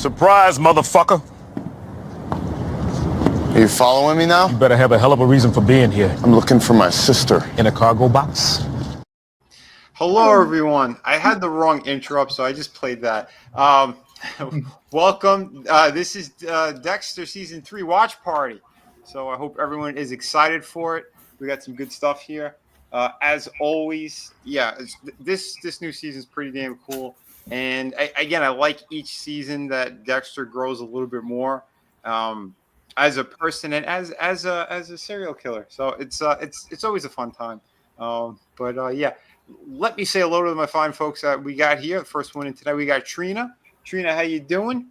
Surprise, motherfucker. Are you following me now? You better have a hell of a reason for being here. I'm looking for my sister. In a cargo box? Hello, everyone. I had the wrong intro up, so I just played that. Welcome. This is Dexter Season 3 Watch Party. So I hope everyone is excited for it. We got some good stuff here. As always, this new season is pretty damn cool. And I like each season that Dexter grows a little bit more as a person and as a serial killer. So it's always a fun time. Let me say hello to my fine folks that we got here. The first one in today, we got Trina. Trina, how you doing?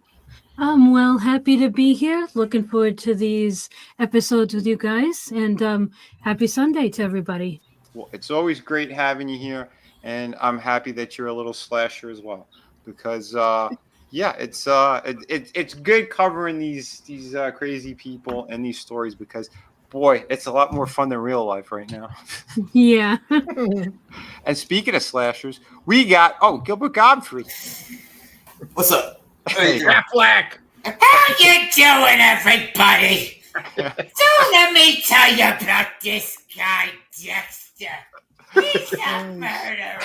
I'm well, happy to be here. Looking forward to these episodes with you guys, and happy Sunday to everybody. Well, it's always great having you here, and I'm happy that you're a little slasher as well, because it's good covering these crazy people and these stories because, boy, it's a lot more fun than real life right now. Yeah. And speaking of slashers, we got Gilbert Godfrey. What's up? Hey, Black. How you doing, everybody? So let me tell you about this guy, Dexter. He's a murderer.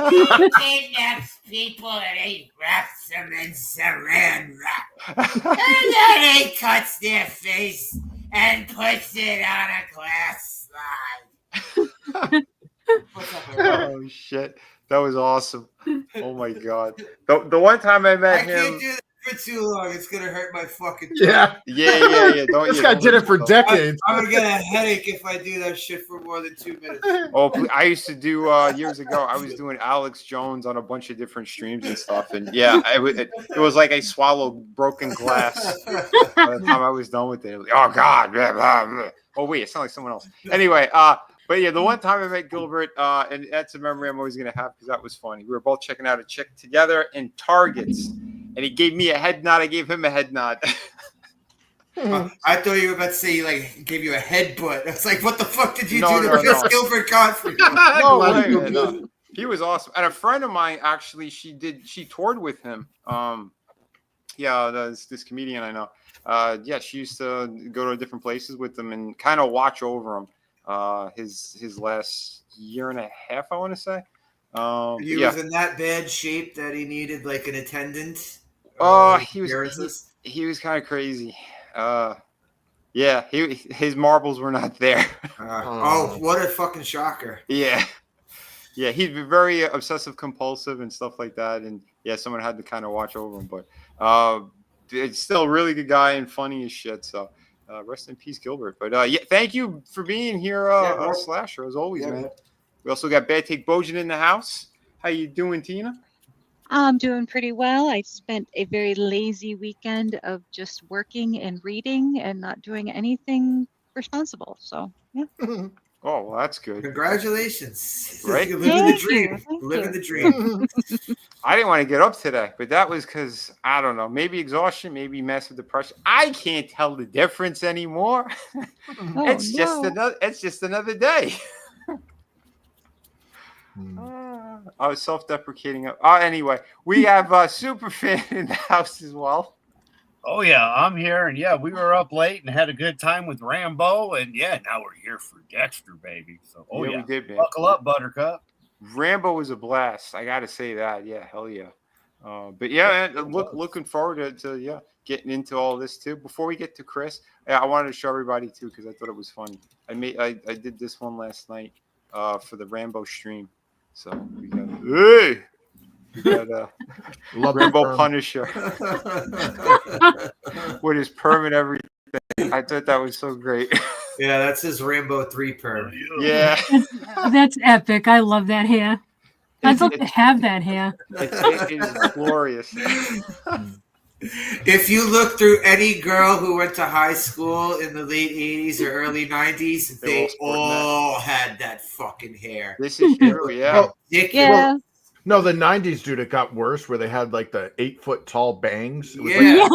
He kidnaps people and he wraps them in saran wrap. And then he cuts their face and puts it on a glass slide. Oh, shit. That was awesome. Oh, my God. The one time I met him... I can't do that for too long. It's going to hurt my fucking Yeah. Yeah. This guy did it for decades. I'm going to get a headache if I do that shit for more than 2 minutes. Oh, I used to do years ago. I was doing Alex Jones on a bunch of different streams and stuff, and it was like I swallowed broken glass by the time I was done with it. Like, oh God! Blah, blah, blah. Oh wait, it sounded like someone else. Anyway, but yeah, the one time I met Gilbert, and that's a memory I'm always gonna have because that was funny. We were both checking out a chick together in Targets, and he gave me a head nod. I gave him a head nod. I thought you were about to say he gave you a headbutt. I was like, what the fuck did you do to No. Gilbert Godfrey? No. He was awesome. And a friend of mine, actually, she toured with him. This comedian I know. She used to go to different places with him and kind of watch over him. His last year and a half, I want to say. He was in that bad shape that he needed like an attendant. He was kind of crazy. His marbles were not there. What a fucking shocker. Yeah, he'd be very obsessive compulsive and stuff like that, and someone had to kind of watch over him, but it's still a really good guy and funny as shit, so rest in peace, Gilbert. But thank you for being here, Slasher, as always, man. We also got Bad Take Bojan in the house. How you doing, Tina? I'm doing pretty well. I spent a very lazy weekend of just working and reading and not doing anything responsible. So, yeah. Oh, well, that's good. Congratulations. Right? You're living the dream. Living the dream. I didn't want to get up today, but that was because, I don't know, maybe exhaustion, maybe massive depression. I can't tell the difference anymore. It's just another day. I was self-deprecating. Anyway, we have Superfan in the house as well. Oh yeah, I'm here, and we were up late and had a good time with Rambo, and now we're here for Dexter, baby. So we did, man. Buckle up, Buttercup. Rambo was a blast. I got to say that. Yeah, hell yeah. Looking forward to getting into all this too. Before we get to Chris, I wanted to show everybody too because I thought it was funny. I did this one last night for the Rambo stream. So we got Rambo Punisher with his perm and everything. I thought that was so great. Yeah, that's his Rambo 3 perm. Yeah. That's epic. I love that hair. I'd love to have that hair. It is glorious. If you look through any girl who went to high school in the late 80s or early 90s, they all had that fucking hair. This is true, yeah. Yeah. No, the 90s, dude, it got worse where they had like the 8-foot tall bangs. Yeah.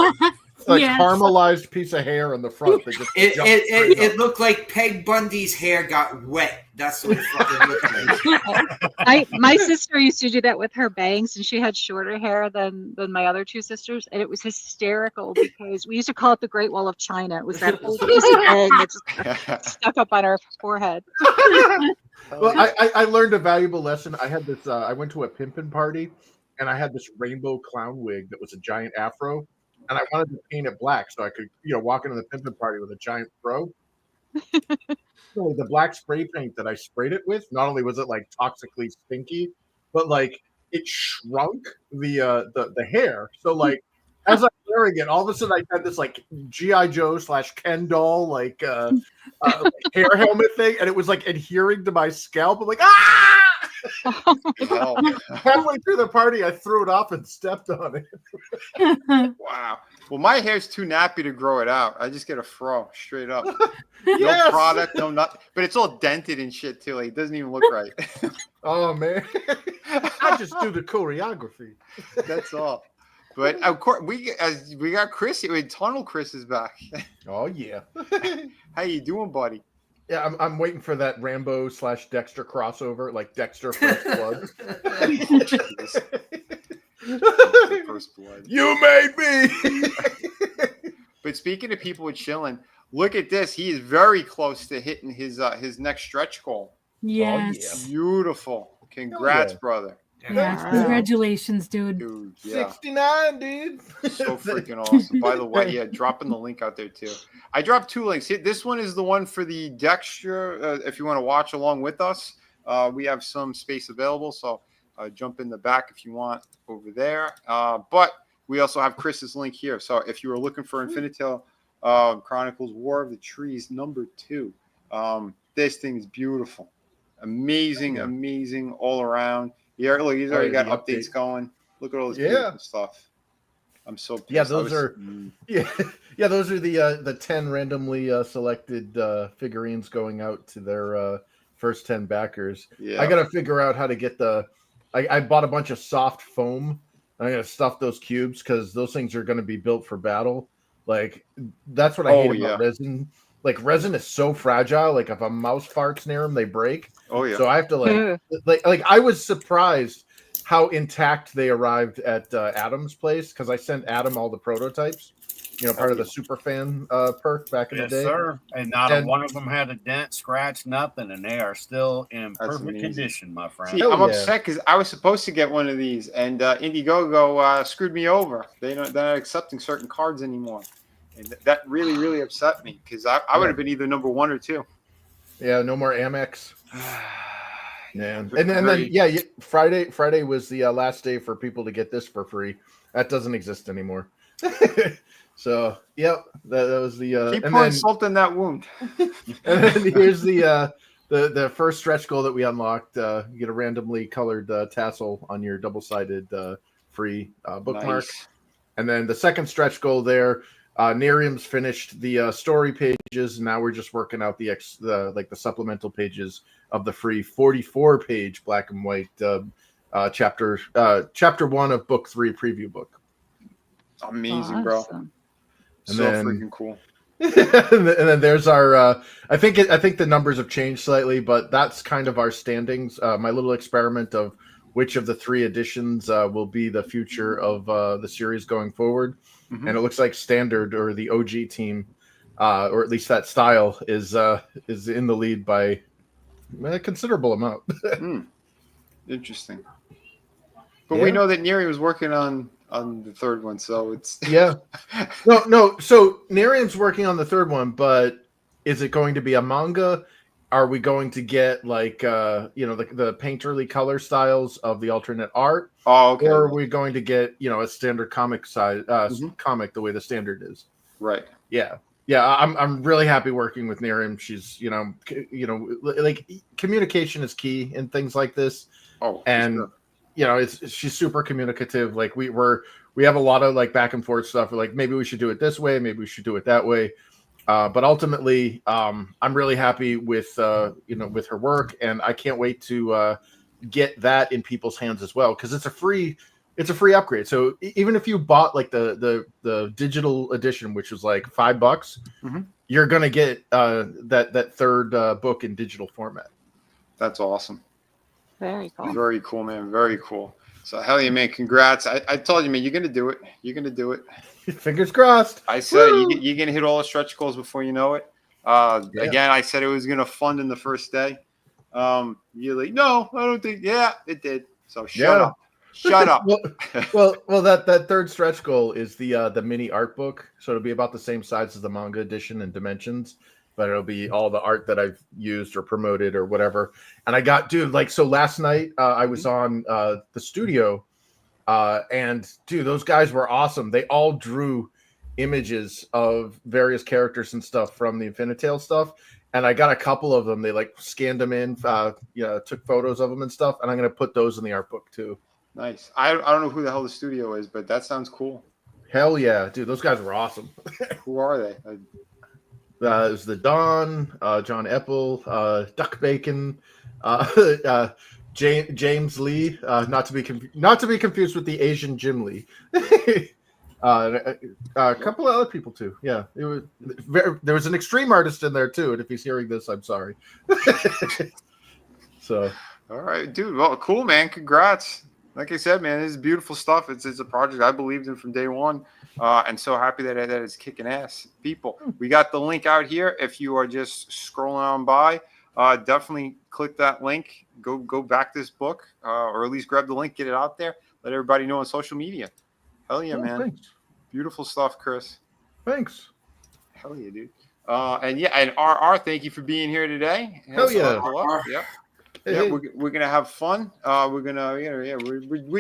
It's like Yes. caramelized piece of hair in the front that just jumps straight It up. looked like Peg Bundy's hair got wet. That's what it fucking looked like. My sister used to do that with her bangs, and she had shorter hair than my other two sisters, and it was hysterical because we used to call it the Great Wall of China. It was that whole piece of bang that just stuck up on her forehead. Well, I learned a valuable lesson. I had this. I went to a pimpin' party, and I had this rainbow clown wig that was a giant afro, and I wanted to paint it black so I could, walk into the pimpin' party with a giant fro. So the black spray paint that I sprayed it with, not only was it like toxically stinky, but like it shrunk the hair. So like as I'm wearing it, all of a sudden I had this like G.I. Joe / Ken doll like hair helmet thing, and it was like adhering to my scalp. I'm like, ah! Hell. Halfway through the party, I threw it off and stepped on it. Wow. Well, my hair's too nappy to grow it out. I just get a fro straight up. Yes! No product, no nothing. But it's all dented and shit too. Like it doesn't even look right. Oh man, I just do the choreography. That's all. But of course, we got Chris. Tunnel Chris is back. Oh yeah. How you doing, buddy? Yeah, I'm waiting for that Rambo / Dexter crossover, like Dexter First Blood. First blood. You made me. But speaking of people with chilling, look at this. He is very close to hitting his next stretch goal. Yes. Beautiful. Congrats, yeah. brother. Yes. Congratulations, dude. Dude, yeah. 69, dude. So freaking awesome. By the way, yeah, dropping the link out there too. I dropped 2 links. This one is the one for the Dexter. If you want to watch along with us, we have some space available. So jump in the back if you want over there. But we also have Chris's link here. So if you were looking for Infinitel Chronicles War of the Trees #2, this thing is beautiful. Amazing all around. Yeah, look, he's already got updates going. Look at all this beautiful stuff. I'm so pissed. Yeah, those are the 10 randomly selected figurines going out to their first 10 backers. Yeah. I got to figure out how to get I bought a bunch of soft foam. I'm going to stuff those cubes because those things are going to be built for battle. Like, that's what I hate about resin. Like, resin is so fragile. Like, if a mouse farts near them, they break. Oh, yeah. So I have to, like I was surprised how intact they arrived at Adam's place because I sent Adam all the prototypes. Part of the super fan perk back in the day. Yes, sir. And not one of them had a dent, scratch, nothing, and they are still in perfect condition, my friend. See, I'm upset because I was supposed to get one of these, and Indiegogo screwed me over. They're not accepting certain cards anymore. And that really upset me because I would have been either number 1 or 2. Yeah, no more Amex. Man. And then Friday was the last day for people to get this for free. That doesn't exist anymore. So, yep, that was the keep pouring salt in that wound. And then here's the first stretch goal that we unlocked. You get a randomly colored tassel on your double-sided free bookmark. Nice. And then the second stretch goal there, Nerium's finished the story pages, and now we're just working out the supplemental pages of the free 44-page black and white chapter 1 of book 3 preview book. Amazing, bro. And so then, freaking cool. And then there's our I think the numbers have changed slightly, but that's kind of our standings. My little experiment of which of the 3 editions will be the future of the series going forward. Mm-hmm. And it looks like Standard, or the OG team, or at least that style, is in the lead by a considerable amount. Interesting. But we know that Neri was working on the third one, so it's no. So Nerium's working on the third one, but is it going to be a manga? Are we going to get the painterly color styles of the alternate art? Oh, okay. Or are we going to get a standard comic size comic the way the standard is? Right. Yeah. I'm really happy working with Nerium. She's like communication is key in things like this. Oh, and sure. She's super communicative. Like we have a lot of like back and forth stuff. Like maybe we should do it this way, maybe we should do it that way. But ultimately, I'm really happy with with her work, and I can't wait to get that in people's hands as well, because it's a free It's a free upgrade. So even if you bought like the digital edition, which was like $5, you're gonna get that third book in digital format. That's awesome. Very cool. Very cool, man. Very cool. So hell yeah, man. Congrats. I told you, man, you're gonna do it. You're gonna do it. Fingers crossed. I said Woo! you're gonna hit all the stretch goals before you know it. Again, I said it was gonna fund in the first day. You're like, no, I don't think. Yeah, it did. So shut up. Shut up. well, that third stretch goal is the mini art book, so it'll be about the same size as the manga edition and dimensions, but it'll be all the art that I've used or promoted or whatever. And I got, dude, like, so last night I was on the studio, and dude, those guys were awesome. They all drew images of various characters and stuff from the Infinitale stuff. And I got a couple of them. They like scanned them in, took photos of them and stuff. And I'm gonna put those in the art book too. Nice. I don't know who the hell the studio is, but that sounds cool. Hell yeah, dude! Those guys were awesome. Who are they? It was the Don, John Eppel, Duck Bacon, James Lee, not to be confused with the Asian Jim Lee. A couple of other people too. Yeah, it was there was an extreme artist in there too. And if he's hearing this, I'm sorry. So, all right, dude. Well, cool, man. Congrats. Like I said, man, this is beautiful stuff. It's a project I believed in from day one, and so happy that it's kicking ass. People, we got the link out here. If you are just scrolling on by, definitely click that link. Go back this book, or at least grab the link, get it out there. Let everybody know on social media. Hell yeah, man. Thanks. Beautiful stuff, Chris. Thanks. Hell yeah, dude. And RR, thank you for being here today. Hell yeah. Yeah. Yeah, we're gonna have fun. We're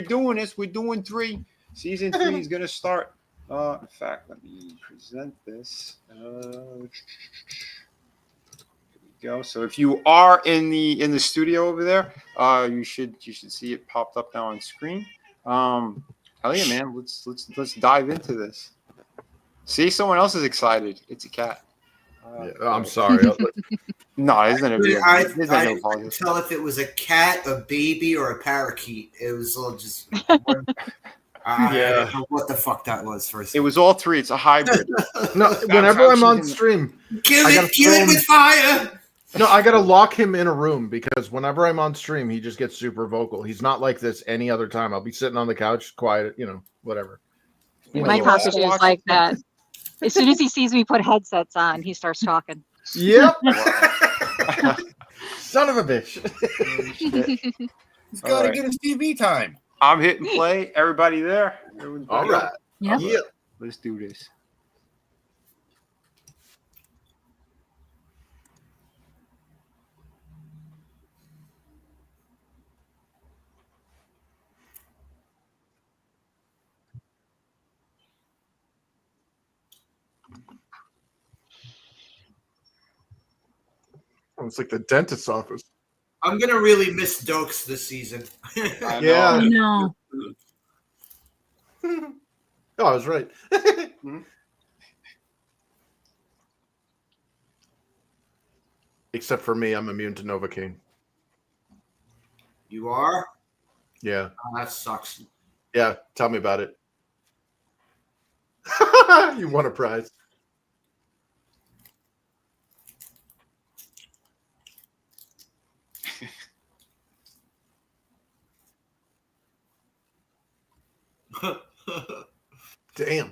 doing this. We're doing 3. Season 3 is gonna start. In fact, let me present this. Here we go. So if you are in the studio over there, you should see it popped up now on screen. Hell yeah, man. Let's dive into this. See, someone else is excited. It's a cat. I'm sorry. No, isn't it? I couldn't tell if it was a cat, a baby, or a parakeet. It was all just. I don't know what the fuck that was first. It was all 3. It's a hybrid. No, whenever I'm on stream, kill it with fire. No, I gotta lock him in a room because whenever I'm on stream, he just gets super vocal. He's not like this any other time. I'll be sitting on the couch, quiet, whatever. My cockatoo is like that. As soon as he sees me put headsets on, he starts talking. Yep. Son of a bitch. He's got to get his TV time. I'm hitting play. Everybody there? All right. Yep. Yeah. Let's do this. It's like the dentist's office. I'm gonna really miss Dokes this season. Yeah. I know. Oh, I was right. Except for me, I'm immune to Novocaine. You are? Yeah. Oh, that sucks. Yeah. Tell me about it. You won a prize. Damn.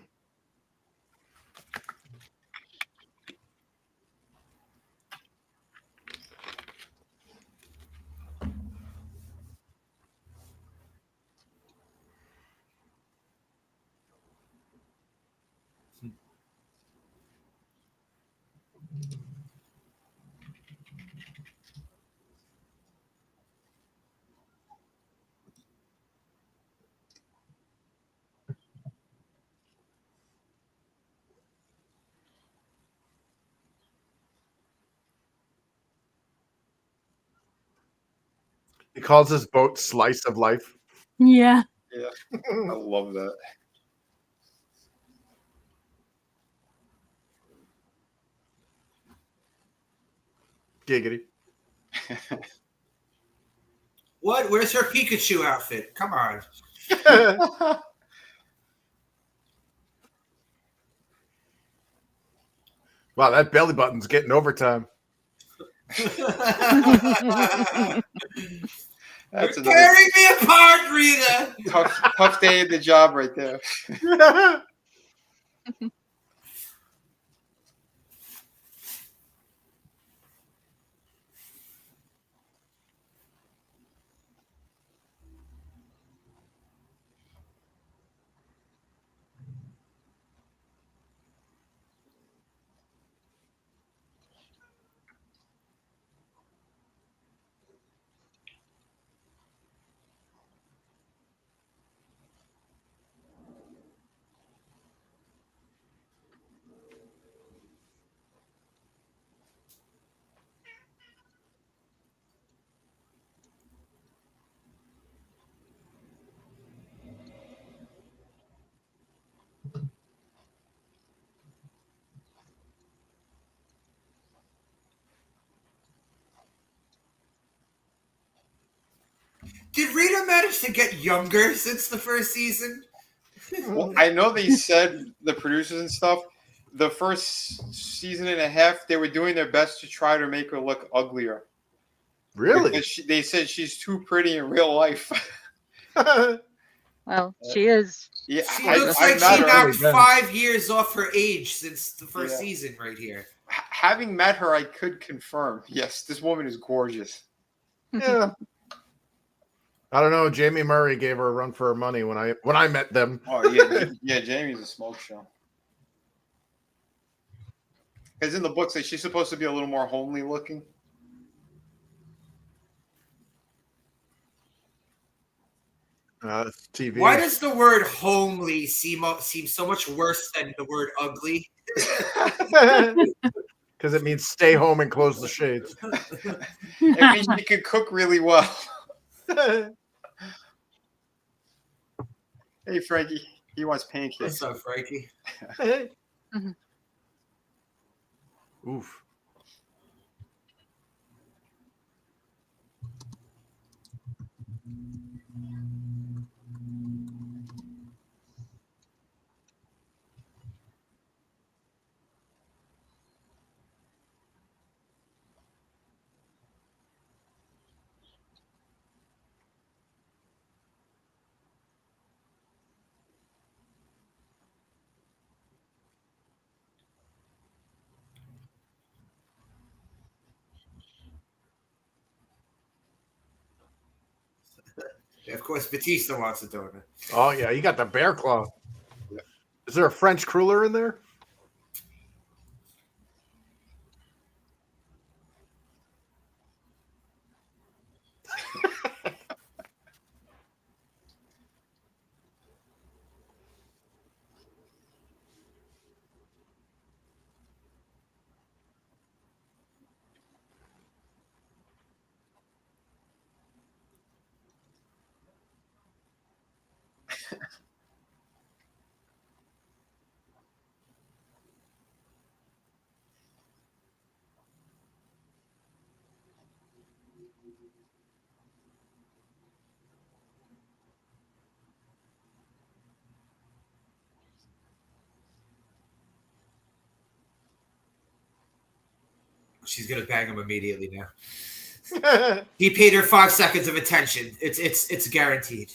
He calls his boat Slice of Life. Yeah. Yeah. I love that. Giggity. What? Where's her Pikachu outfit? Come on. Wow, that belly button's getting overtime. That's You're another tearing me apart, Rita. tough day at the job right there. Did Rita manage to get younger since the first season? Well, I know they said the producers and stuff. The first season and a half, they were doing their best to try to make her look uglier. Really? Because they said she's too pretty in real life. Well, she is. Yeah, She I looks like met she her. knocked Ben. 5 years off her age since the first Yeah. season right here. Having met her, I could confirm. Yes, this woman is gorgeous. Yeah. I don't know. Jamie Murray gave her a run for her money when I met them. Oh yeah, yeah. Jamie's a smoke show. Because in the books, like, she's supposed to be a little more homely looking. It's TV. Why does the word homely seem so much worse than the word ugly? Because it means stay home and close the shades. It means she can cook really well. Hey, Frankie, he wants pancakes. What's up, Frankie? Oof. Of course, Batista wants a donut. Oh yeah, you got the bear claw. Is there a French cruller in there? She's gonna bang him immediately now. He paid her 5 seconds of attention. It's guaranteed.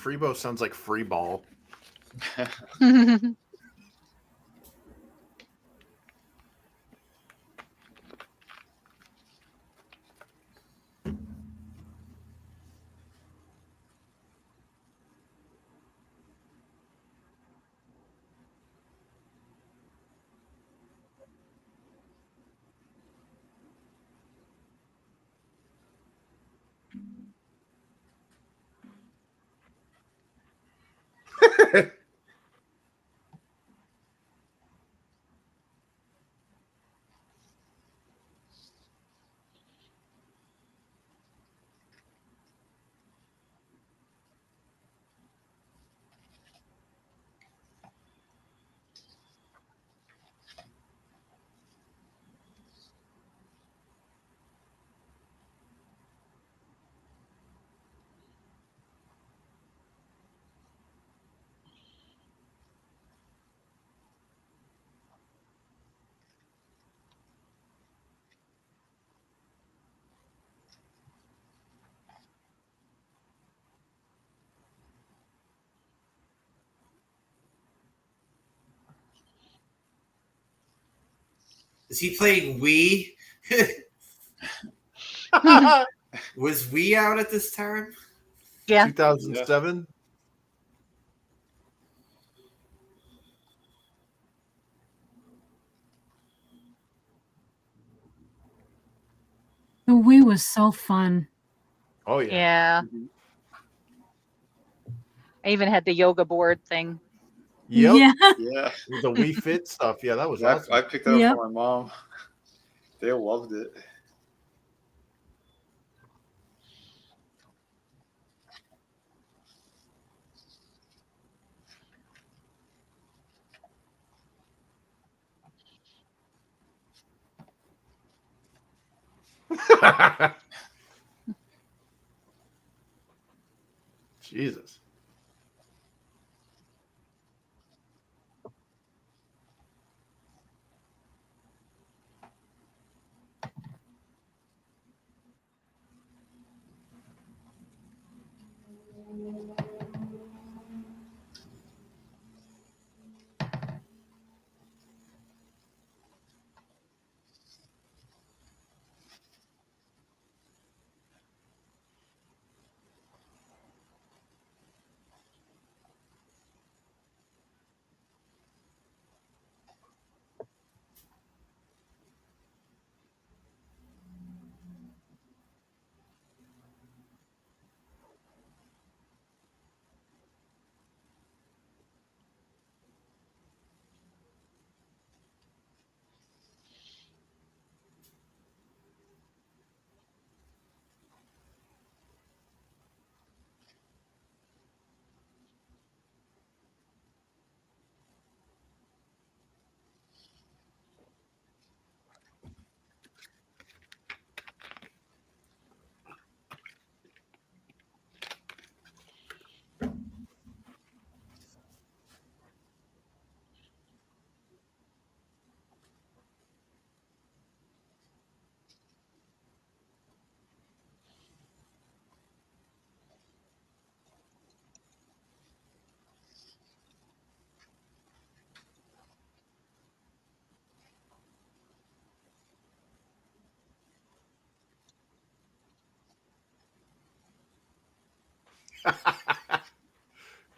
Freebo sounds like free ball. Is he playing Wii? Was Wii out at this time? Yeah. 2007. The Wii was so fun. Oh yeah. Yeah. I even had the yoga board thing. Yep. Yeah. Yeah. The Wii Fit stuff. Yeah, that was Yeah, awesome. I picked it up Yep. for my mom. They loved it. Jesus.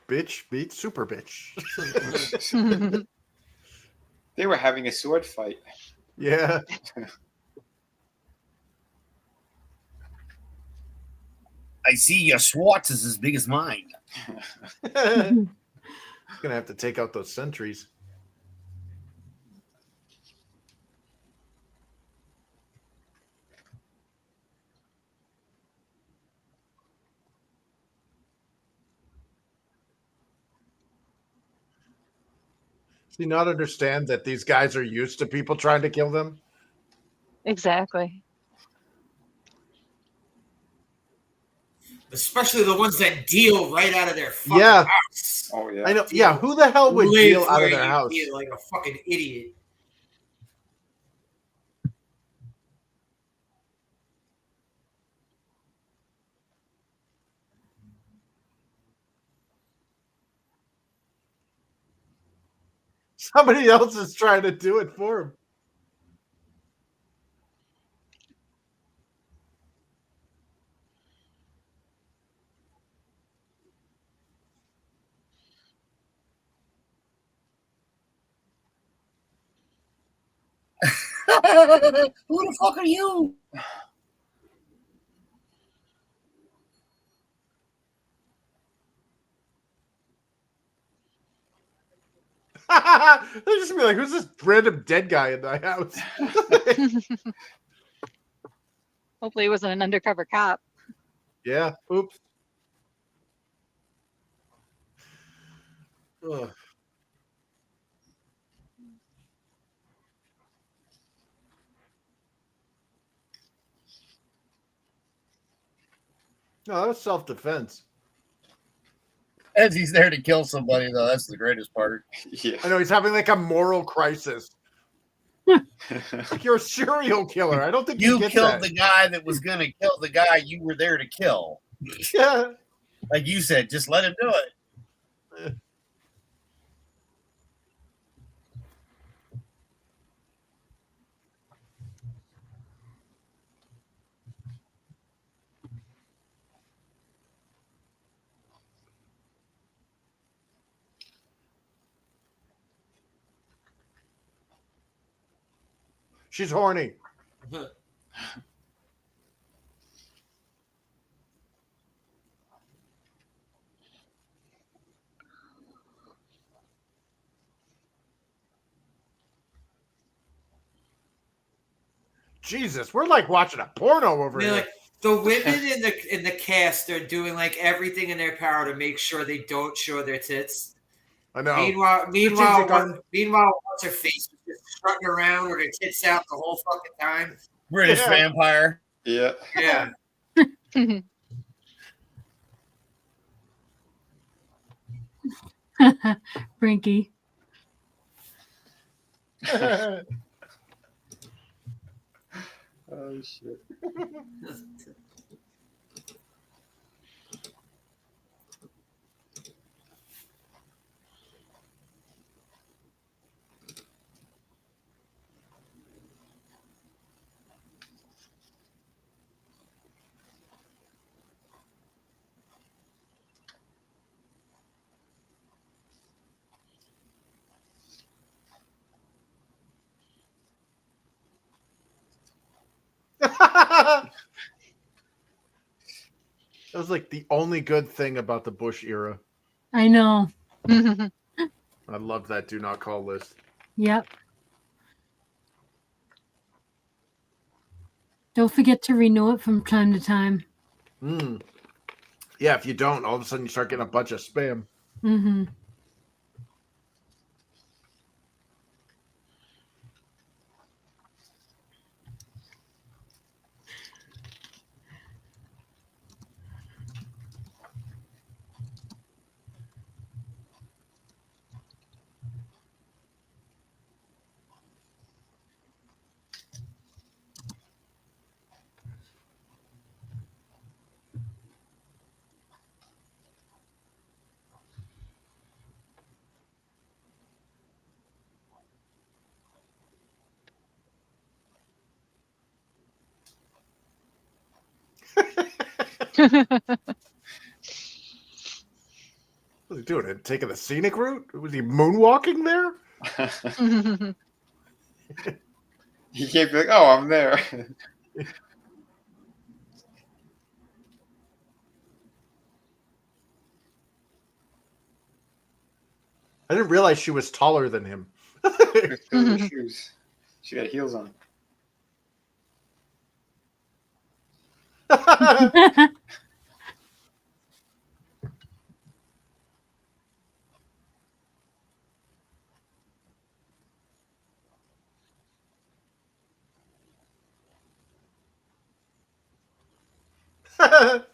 Bitch beat super bitch. They were having a sword fight. Yeah. I see your Schwartz is as big as mine. Gonna have to take out those sentries. Does he not understand that these guys are used to people trying to kill them? Exactly. Especially the ones that deal right out of their fucking Yeah. house. Oh yeah. I know. Yeah, who the hell would Live deal out where of their you house? feel like a fucking idiot. Somebody else is trying to do it for him. Who the fuck are you? They'll just be like, who's this random dead guy in the house? Hopefully, it wasn't an undercover cop. Yeah. Oops. Ugh. No, that was self-defense. As he's there to kill somebody, though, that's the greatest part. Yeah. I know he's having like a moral crisis. Like, you're a serial killer. I don't think You get killed that. the guy that was going to kill the guy you were there to kill. Yeah. Like you said, just let him do it. She's horny. Jesus, we're like watching a porno over I mean, here. like the women in the cast are doing like everything in their power to make sure they don't show their tits. I know. Meanwhile, gun. what's her face was just strutting around with her tits out the whole fucking time. British Yeah. vampire. Yeah. Yeah. Brinky. Oh shit. That was like the only good thing about the Bush era. I know. I love that do not call list. Yep. Don't forget to renew it from time to time. Yeah, if you don't, all of a sudden you start getting a bunch of spam. Mm-hmm. What was he doing? Taking the scenic route? Was he moonwalking there? He can't be like, oh, I'm there. I didn't realize she was taller than him. Shoes. She got heels on.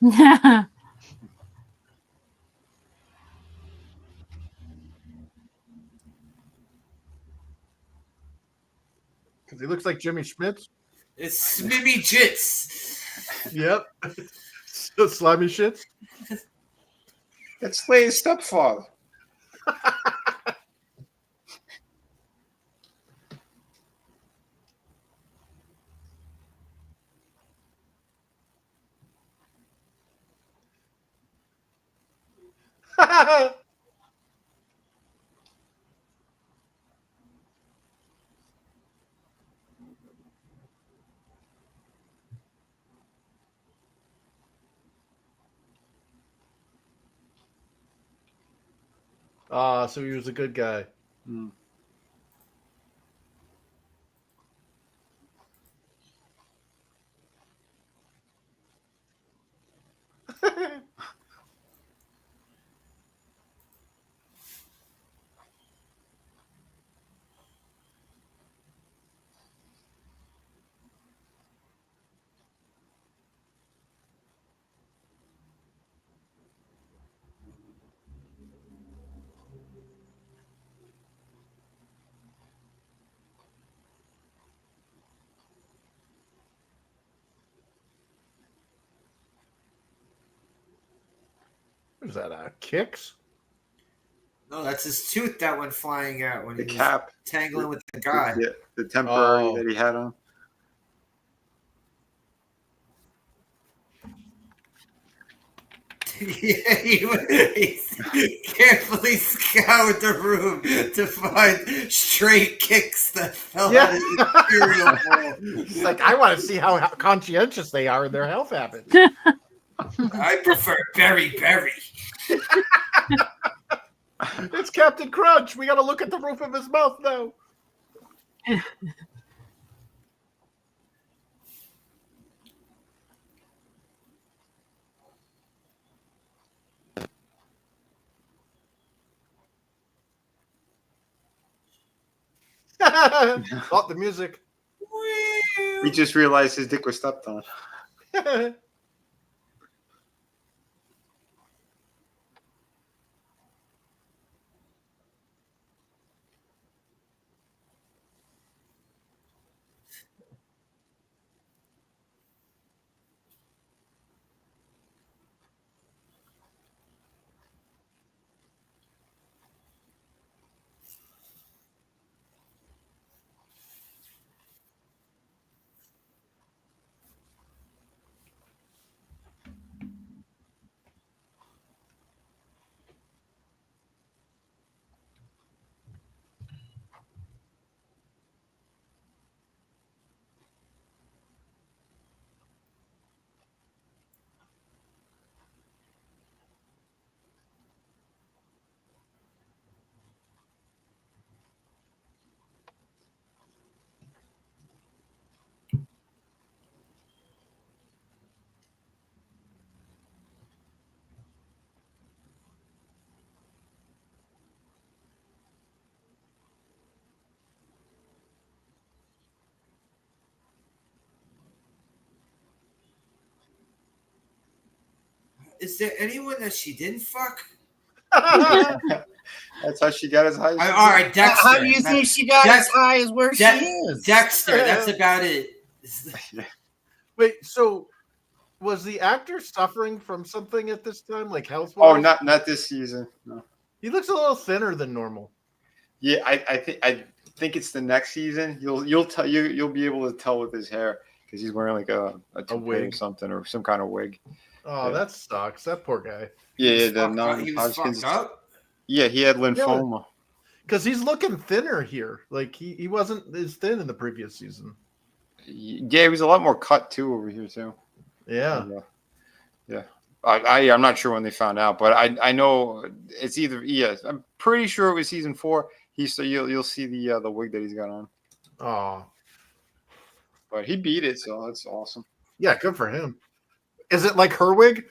Yeah. Because he looks like Jimmy Schmitz. It's Smimmy Jits. Yep. So slimy shits. That's Slay's stepfather. So he was a good guy. Mm. What is that? Kicks? No, that's his tooth that went flying out when The he was cap. tangling with the guy. The temporary Oh. that he had on. Yeah, he carefully scoured the room to find stray kicks that fell out of the cereal bowl. It's like, I want to see how conscientious they are in their health habits. I prefer berry. It's Captain Crunch. We got to look at the roof of his mouth now. Oh, the music. He just realized his dick was stepped on. Is there anyone that she didn't fuck? That's how she got as high as she All right, Dexter. How do you think she got as high as where she is? Dexter, that's about it. Wait, so was the actor suffering from something at this time, like health? Oh, not this season. No. He looks a little thinner than normal. Yeah, I think it's the next season. You'll be able to tell with his hair because he's wearing like a wig or something or some kind of wig. Oh, Yeah. that sucks. That poor guy. Yeah, He was fucked up. Yeah, he had lymphoma. Because he's looking thinner here. Like he wasn't as thin in the previous season. Yeah, he was a lot more cut too over here too. Yeah. Yeah. I'm not sure when they found out, but I know it's either I'm pretty sure it was season 4. You'll see the wig that he's got on. Oh. But he beat it, so that's awesome. Yeah, good for him. Is it like her wig?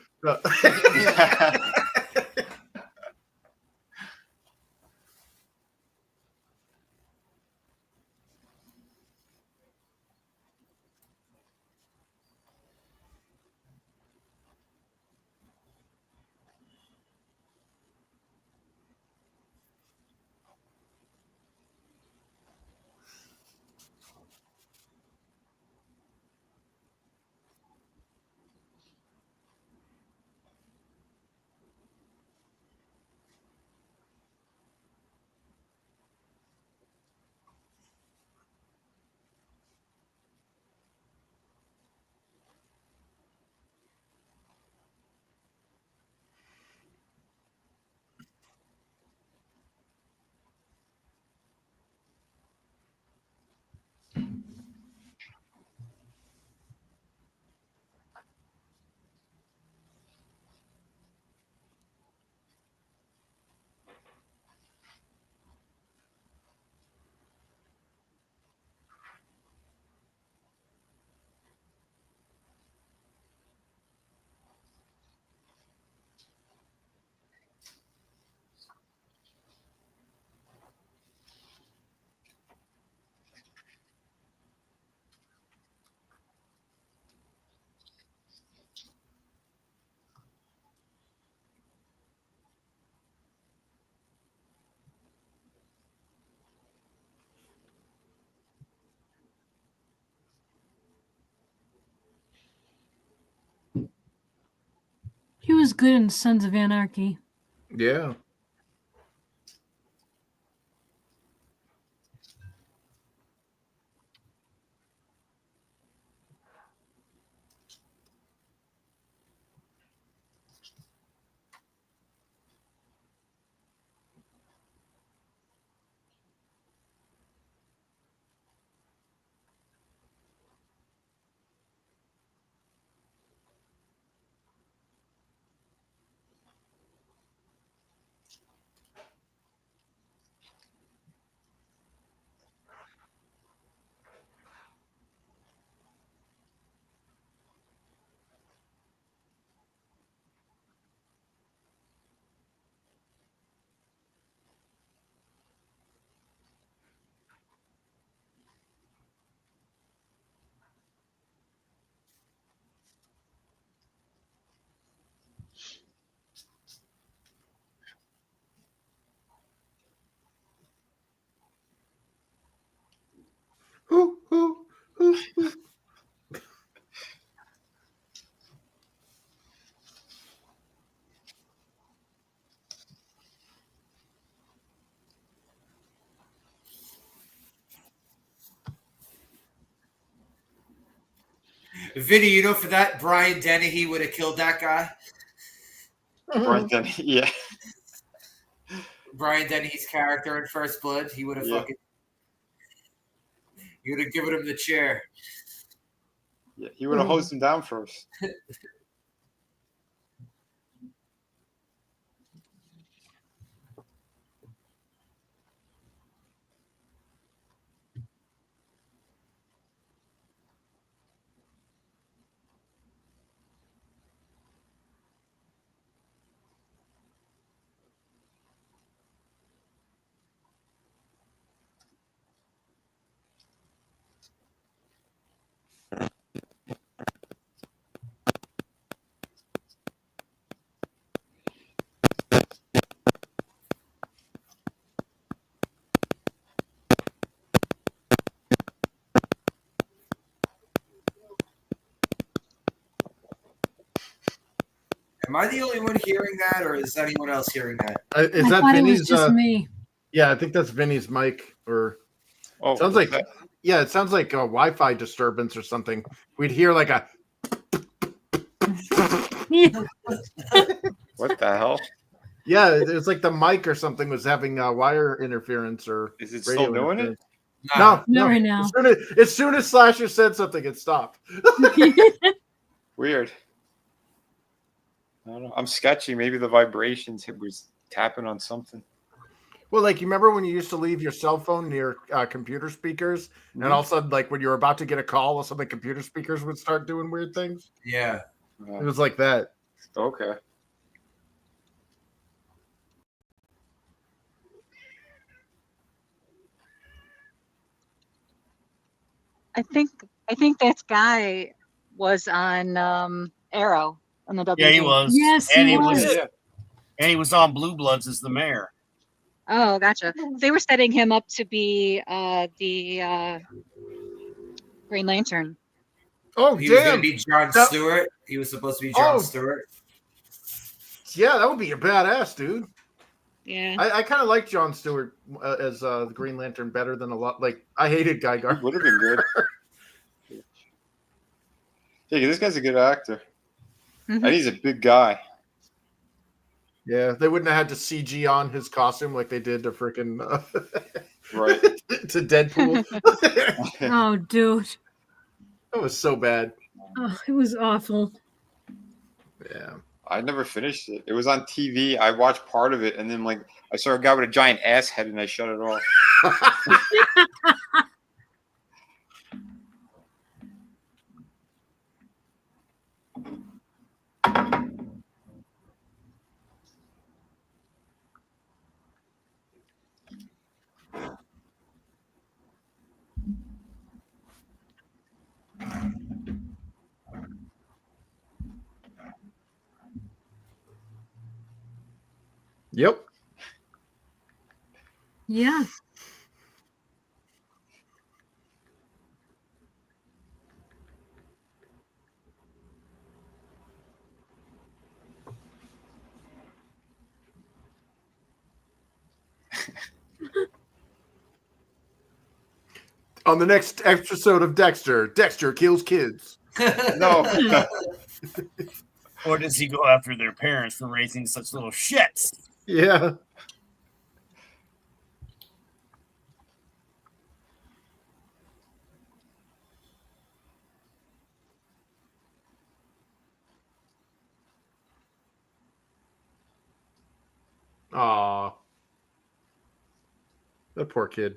was good in Sons of Anarchy. Yeah. Ooh, ooh, ooh, ooh. Vinny, you know, for that, Brian Dennehy would have killed that guy. Right then, yeah. Brian Dennehy's character in First Blood, he would have Yeah. fucking. He would have given him the chair. Yeah, he would have hosed him down first. Am I the only one hearing that, or is anyone else hearing that? Is I that thought it was Vinny's? just me. Yeah, I think that's Vinny's mic. Or Oh, sounds what's like that? yeah, it sounds like a Wi-Fi disturbance or something. We'd hear like a Yeah. What the hell? yeah, it's like the mic or something was having wire interference or Is it radio still doing it? interference. Nah. No, Not right now. As soon as Slasher said something, it stopped. Weird. I don't know. I'm sketchy. Maybe the vibrations was tapping on something. Well, like you remember when you used to leave your cell phone near computer speakers, and all of a sudden, like when you were about to get a call, all of a sudden the computer speakers would start doing weird things. Yeah. It was like that. Okay. I think that guy was on Arrow on the Yeah, he WB. was. Yes, and he he was. was. Yeah. And he was on Blue Bloods as the mayor. Oh, gotcha. They were setting him up to be the Green Lantern. Oh, He was going damn! to be Jon That- Stewart. He was supposed to be Jon Oh. Stewart. Yeah, that would be a badass, dude. Yeah. I kind of like Jon Stewart as the Green Lantern better than a lot. Like I hated Guy It Gardner. would have been good. Yeah, this guy's a good actor. Mhm. And he's a big guy. Yeah, they wouldn't have had to CG on his costume like they did to freaking Right. to Deadpool. Oh, dude. That was so bad. Oh, it was awful. Yeah. I never finished it. It was on TV. I watched part of it, and then like I saw a guy with a giant ass head, and I shut it off. Yep. Yeah. On the next episode of Dexter, Dexter kills kids. No. Or does he go after their parents for raising such little shits? Yeah. Aw. That poor kid.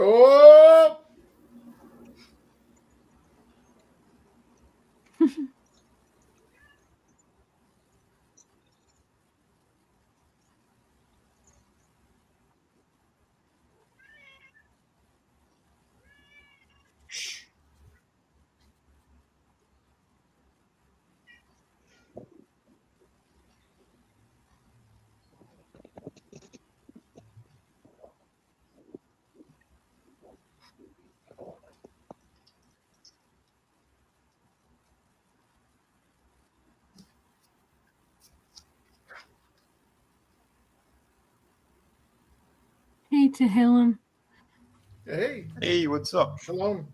Oh! Hey, Tehillim. Hey, Hey, what's up? shalom.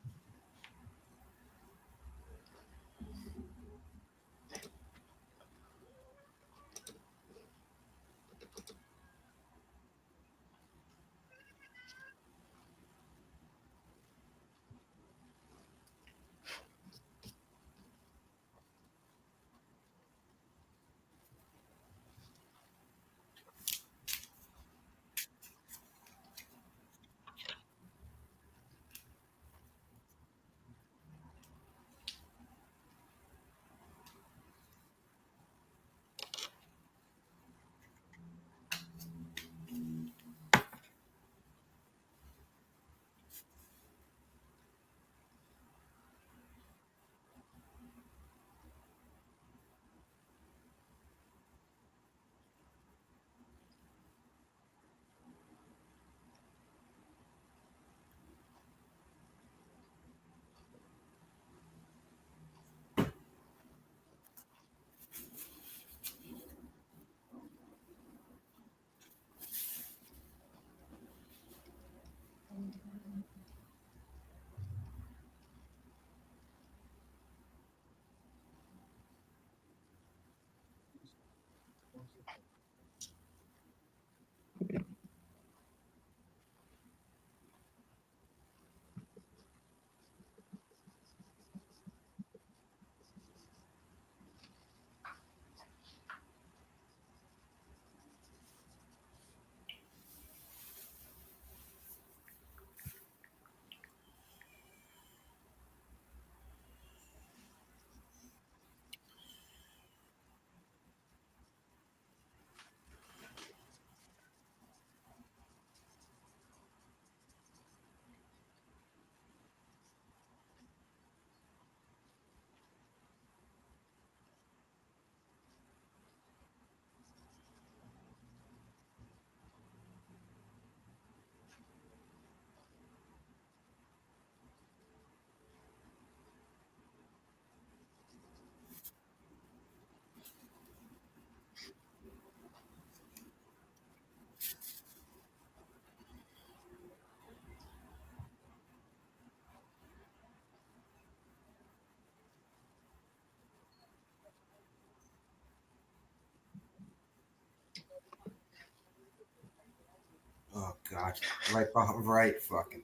God. Right behind, right fucking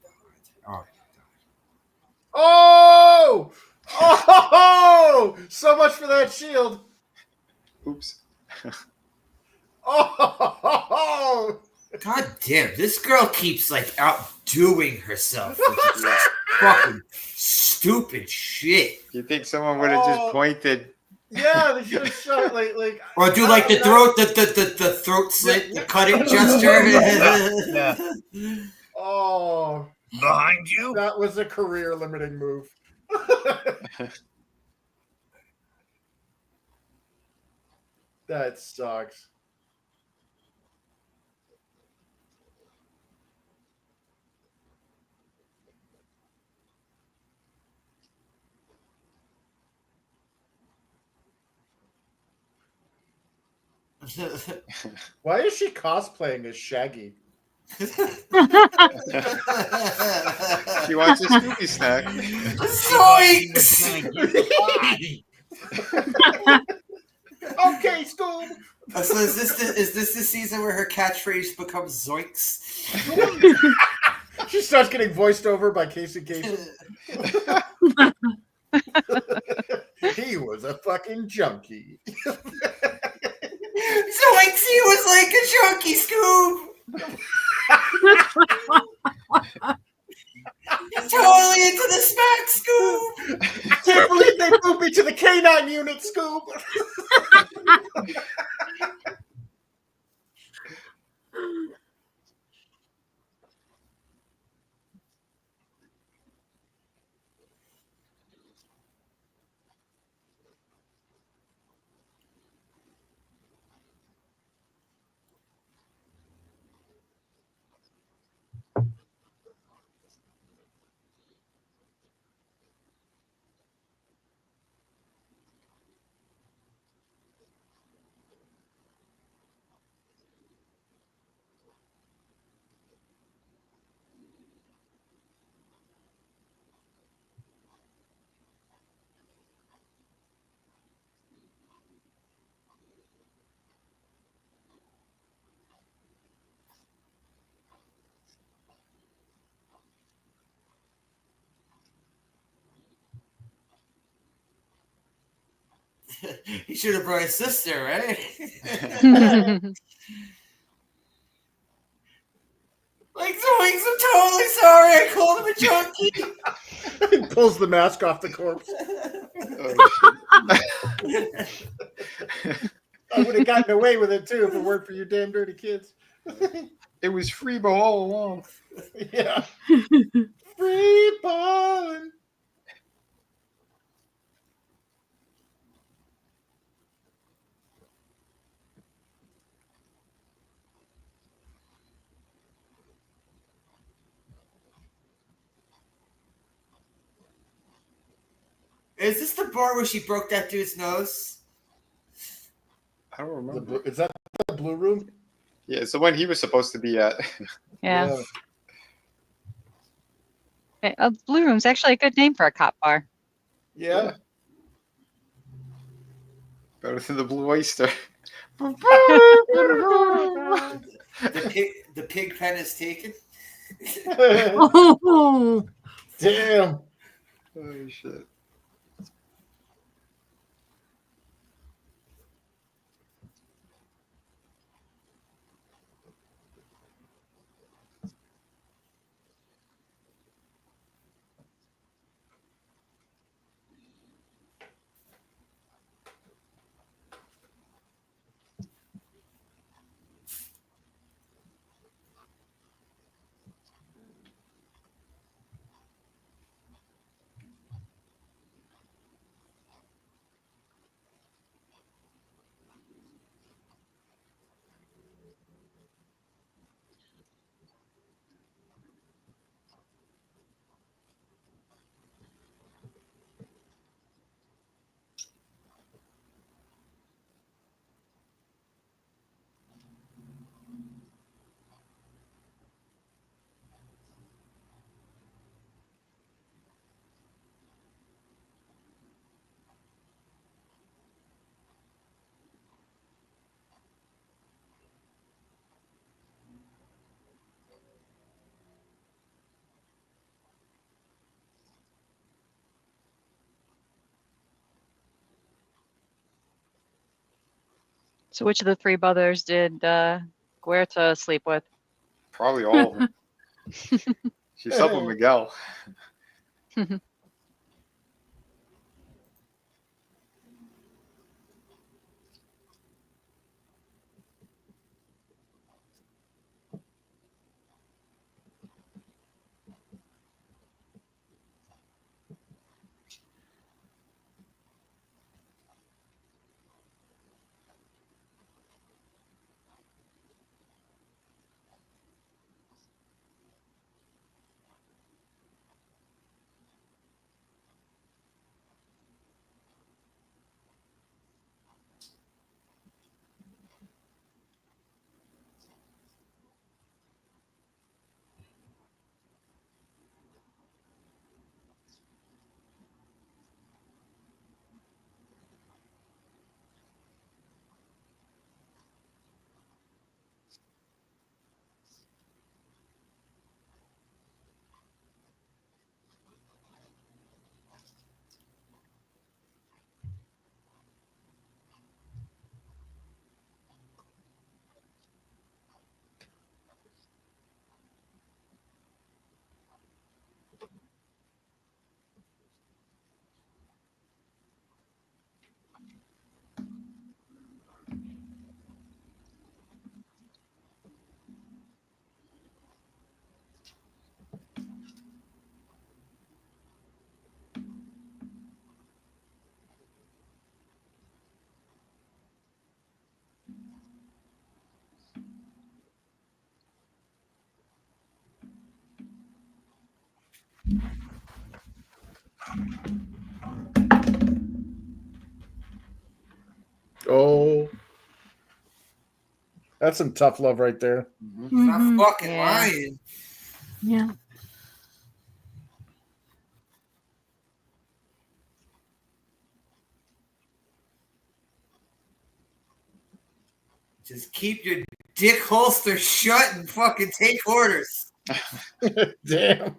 behind. Oh! Oh! So much for that shield. Oops. Oh! God damn, this girl keeps like outdoing herself with this fucking stupid shit. You think someone would have just Oh. pointed? Yeah, they should have shot it like Or do like the throat, the throat slit, the cut it gesture. Yeah. Oh, Behind you. that was a career limiting move. That sucks. Why is she cosplaying as Shaggy? She wants a Scooby snack. Zoinks! Okay, Scoob. So is this the season where her catchphrase becomes Zoinks? She starts getting voiced over by Casey Kasem. He was a fucking junkie. Zoinks! He was like a junkie, Scoob. He's totally into the smack, Scoob. I can't believe they moved me to the K9 unit, Scoob. He should have brought his sister, right? Like, Zoinks, I'm totally sorry. I called him a junkie. He pulls the mask off the corpse. I would have gotten away with it too if it weren't for you damn dirty kids. It was Freebo all along. Yeah. Free balling. Is this the bar where she broke that dude's nose? I don't remember. Is that the blue room? Yeah, it's the one he was supposed to be at. Yeah. Okay, Blue Room's actually a good name for a cop bar. Yeah. Better than the Blue Oyster. The pig pen is taken. Oh, Damn. Oh shit. So which of the three brothers did Guerta sleep with? Probably all of them. She slept with Miguel. Oh, that's some tough love right there. He's not fucking Yeah. lying. Yeah. Just keep your dick holster shut and fucking take orders. Damn.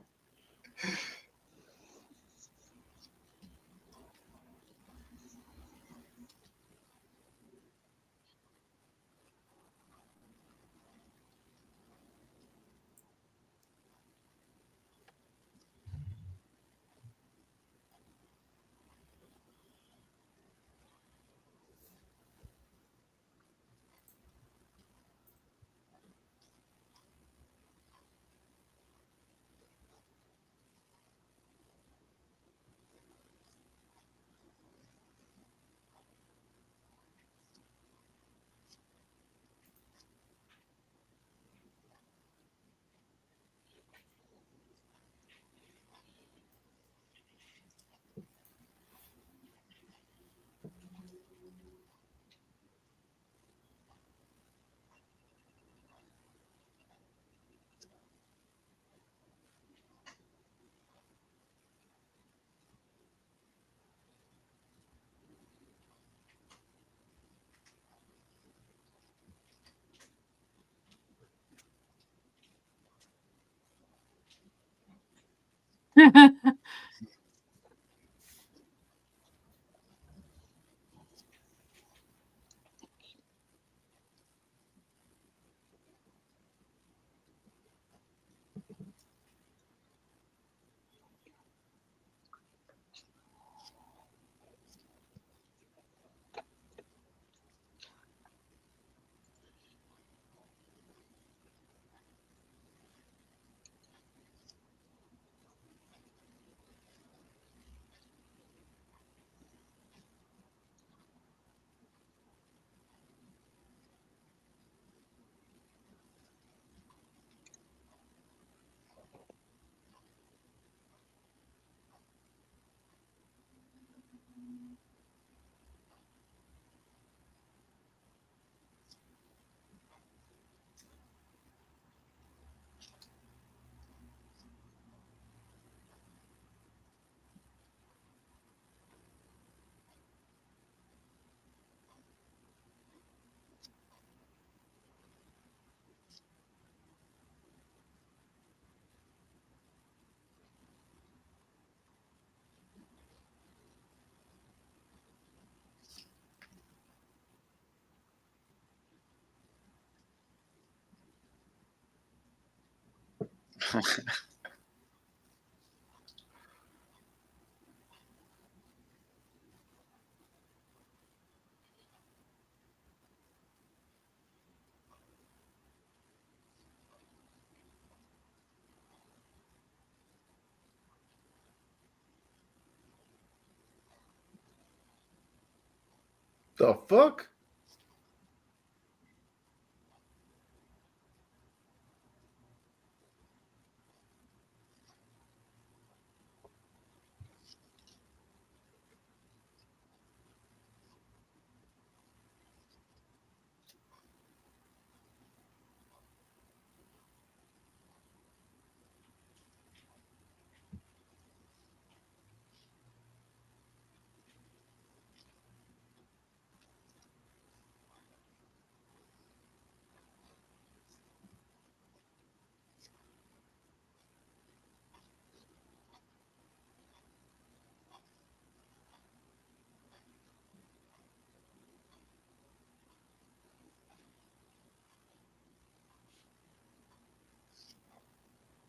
The fuck?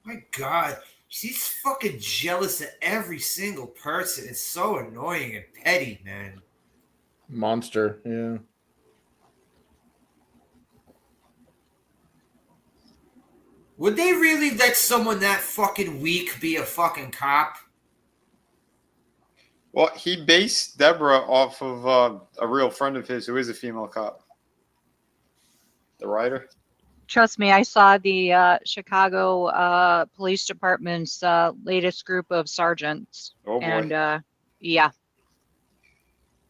My God, she's fucking jealous of every single person. It's so annoying and petty, man. Monster. Yeah. Would they really let someone that fucking weak be a fucking cop? Well, he based Deborah off of a real friend of his who is a female cop. The writer. Trust me, I saw the Chicago Police Department's latest group of sergeants. Oh boy. And yeah,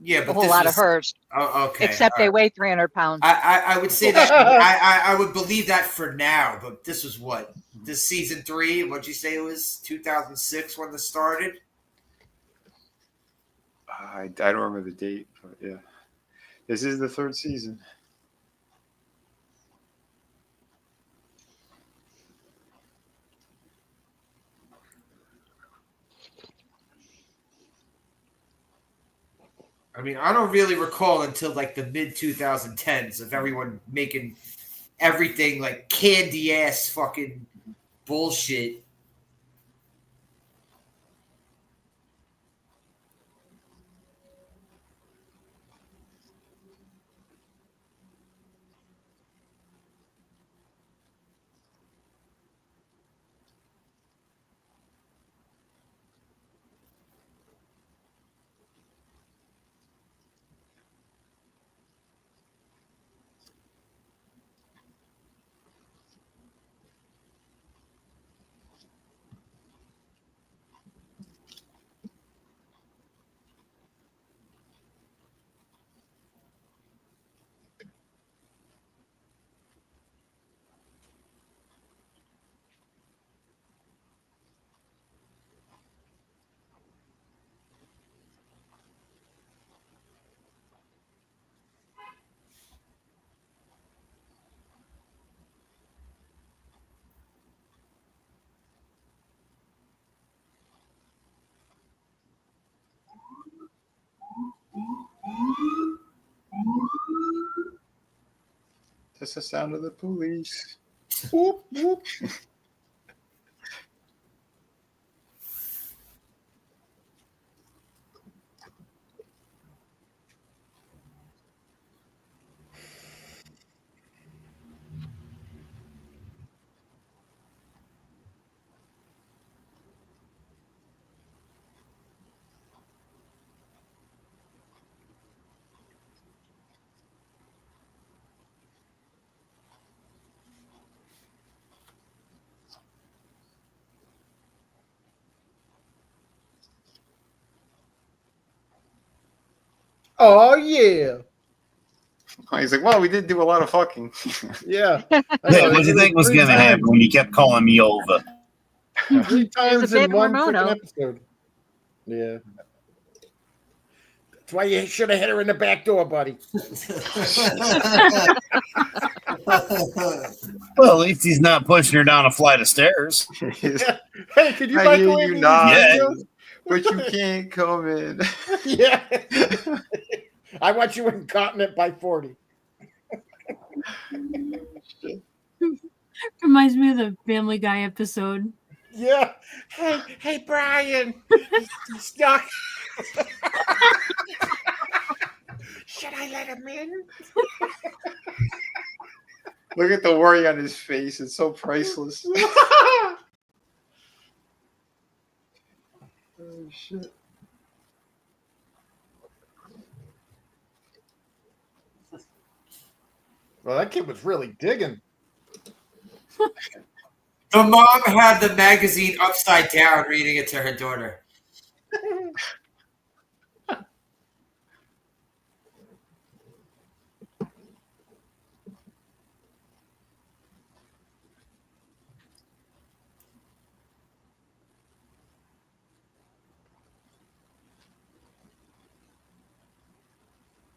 Yeah, a but whole this lot was, of hers. Oh, okay. Except they all right. weigh 300 pounds. I would say that I would believe that for now, but this was what? This season 3? What'd you say it was? 2006 when this started? I don't remember the date, but yeah. This is the 3rd season. I mean, I don't really recall until like the mid 2010s of everyone making everything like candy ass fucking bullshit. That's the sound of the police. Whoop, whoop. Oh yeah. Oh, he's like, well, we did do a lot of fucking. Yeah. Hey, what do you think was going to happen when you kept calling me over? 3 times bit in one hormonal. freaking episode. Yeah. That's why you should have hit her in the back door, buddy. Well, at least he's not pushing her down a flight of stairs. Hey, could you I hear microwave you me nod, these Yeah. videos? but you can't come in. Yeah. I want you incontinent by 40. From reminds me of the Family Guy episode. Yeah. Hey, Brian. He's stuck. Should I let him in? Look at the worry on his face. It's so priceless. Oh shit. Well, that kid was really digging. The mom had the magazine upside down, reading it to her daughter.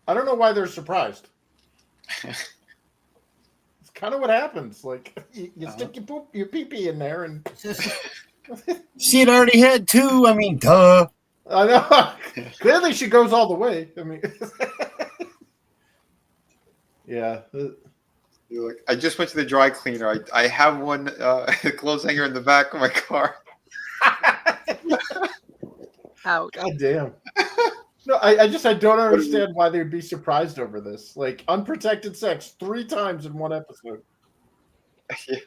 I don't know why they're surprised. It's kind of what happens. Like you stick your pee-pee in there, and She had already had two. I mean, duh. I know. Clearly, she goes all the way. I mean, yeah. You're like, I just went to the dry cleaner. I have one clothes hanger in the back of my car. Ouch. God damn. No, I don't understand why they'd be surprised over this. Like unprotected sex 3 times in one episode. Yeah.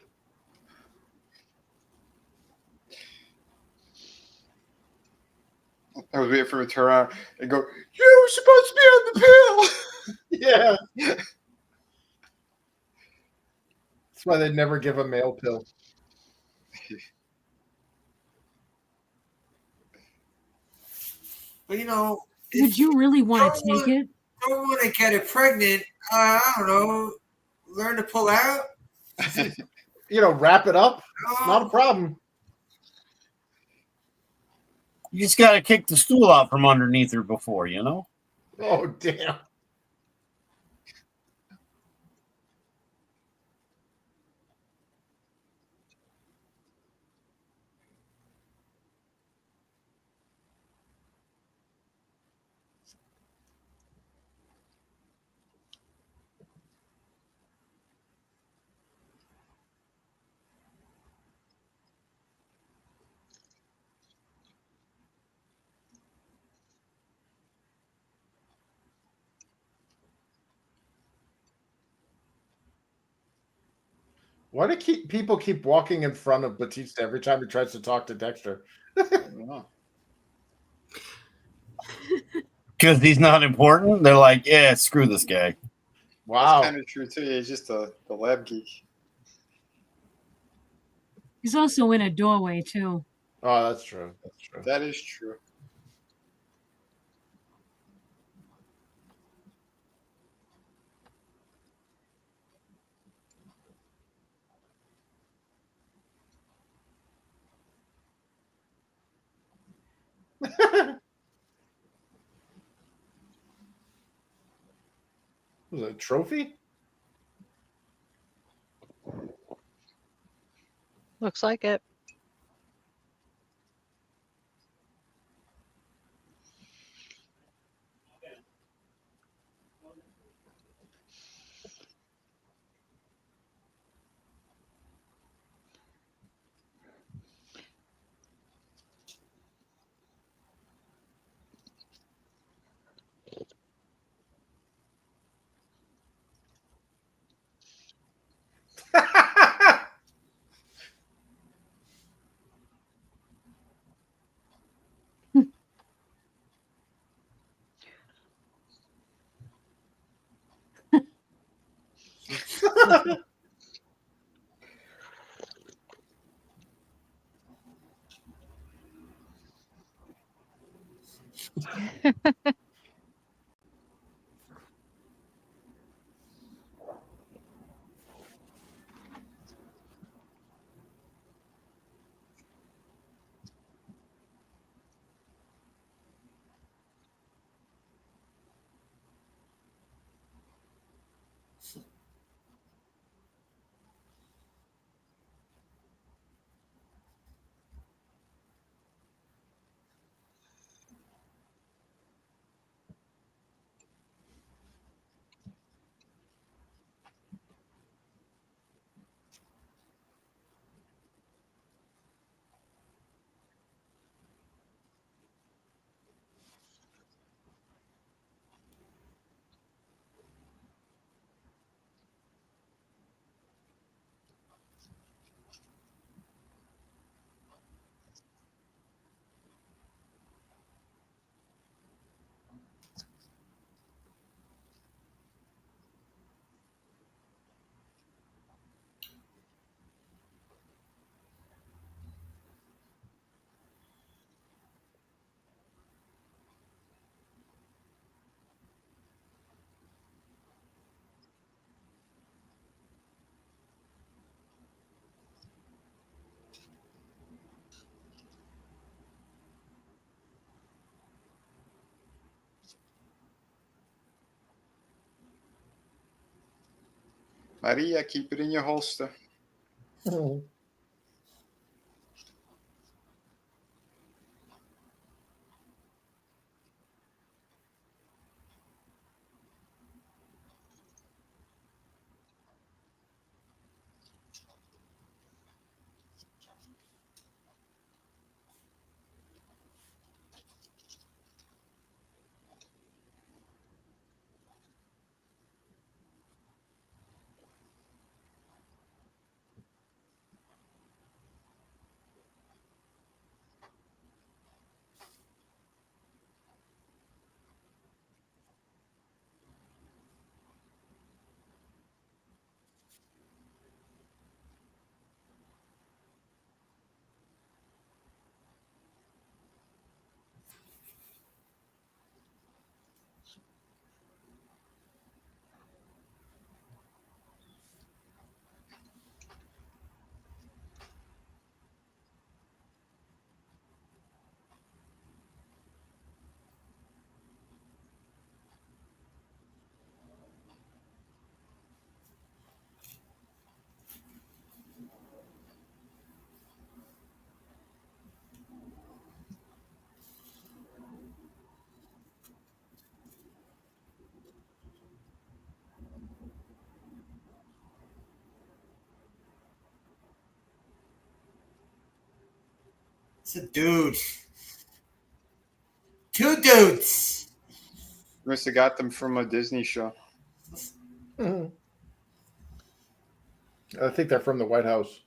I was waiting for him to turn around and go, "You were supposed to be on the pill." Yeah. That's why they never give a male pill. But you know, Would you really want to take it? don't want to get it pregnant. I don't know. Learn to pull out. Wrap it up. It's not a problem. You just got to kick the stool out from underneath her before, you know? Oh, damn. Why do people keep walking in front of Batista every time he tries to talk to Dexter? Because he's not important. They're like, yeah, screw this guy. Wow. That's kind of true too. He's just the lab geek. He's also in a doorway too. Oh, that's true. That's true. That is true. Was it a trophy? Looks like it. Maria, keep it in your holster. It's a dude. Two dudes. Must have got them from a Disney show. I think they're from the White House.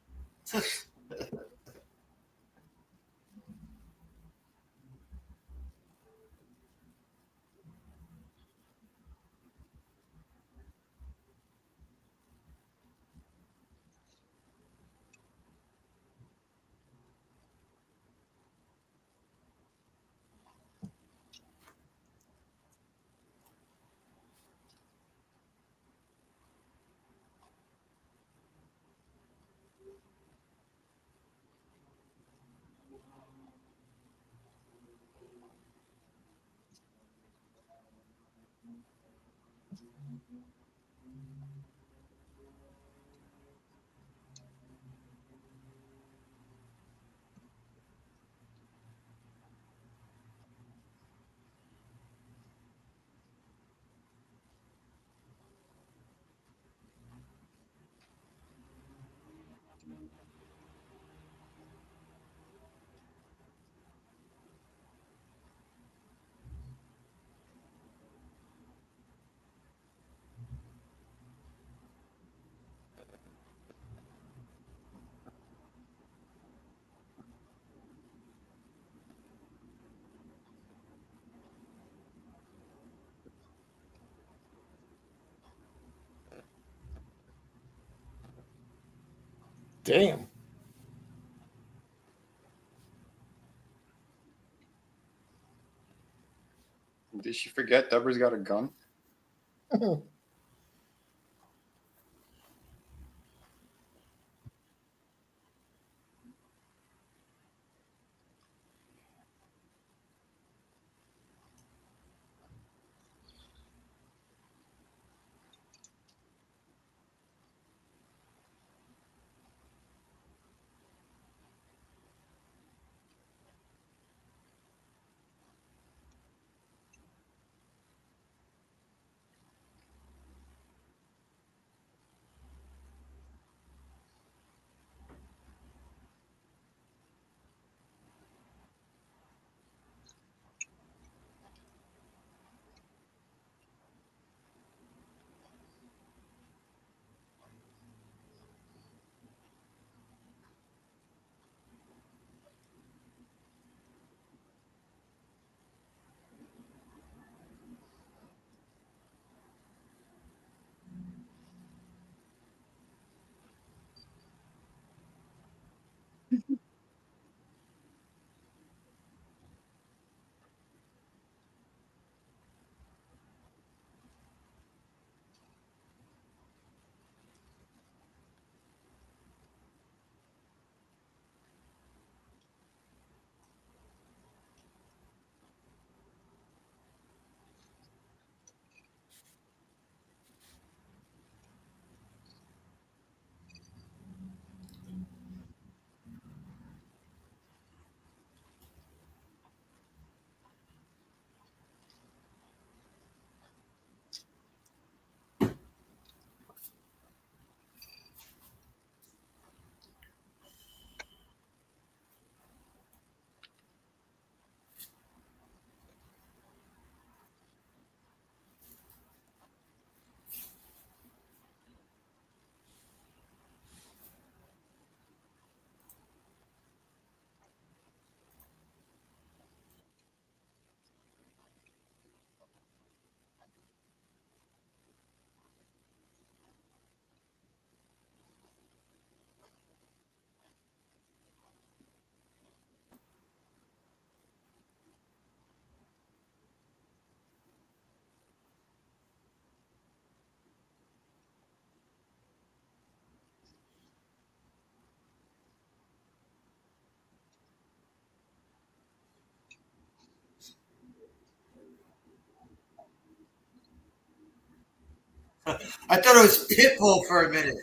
Damn. Did she forget Deborah's got a gun? I thought it was Pitbull for a minute.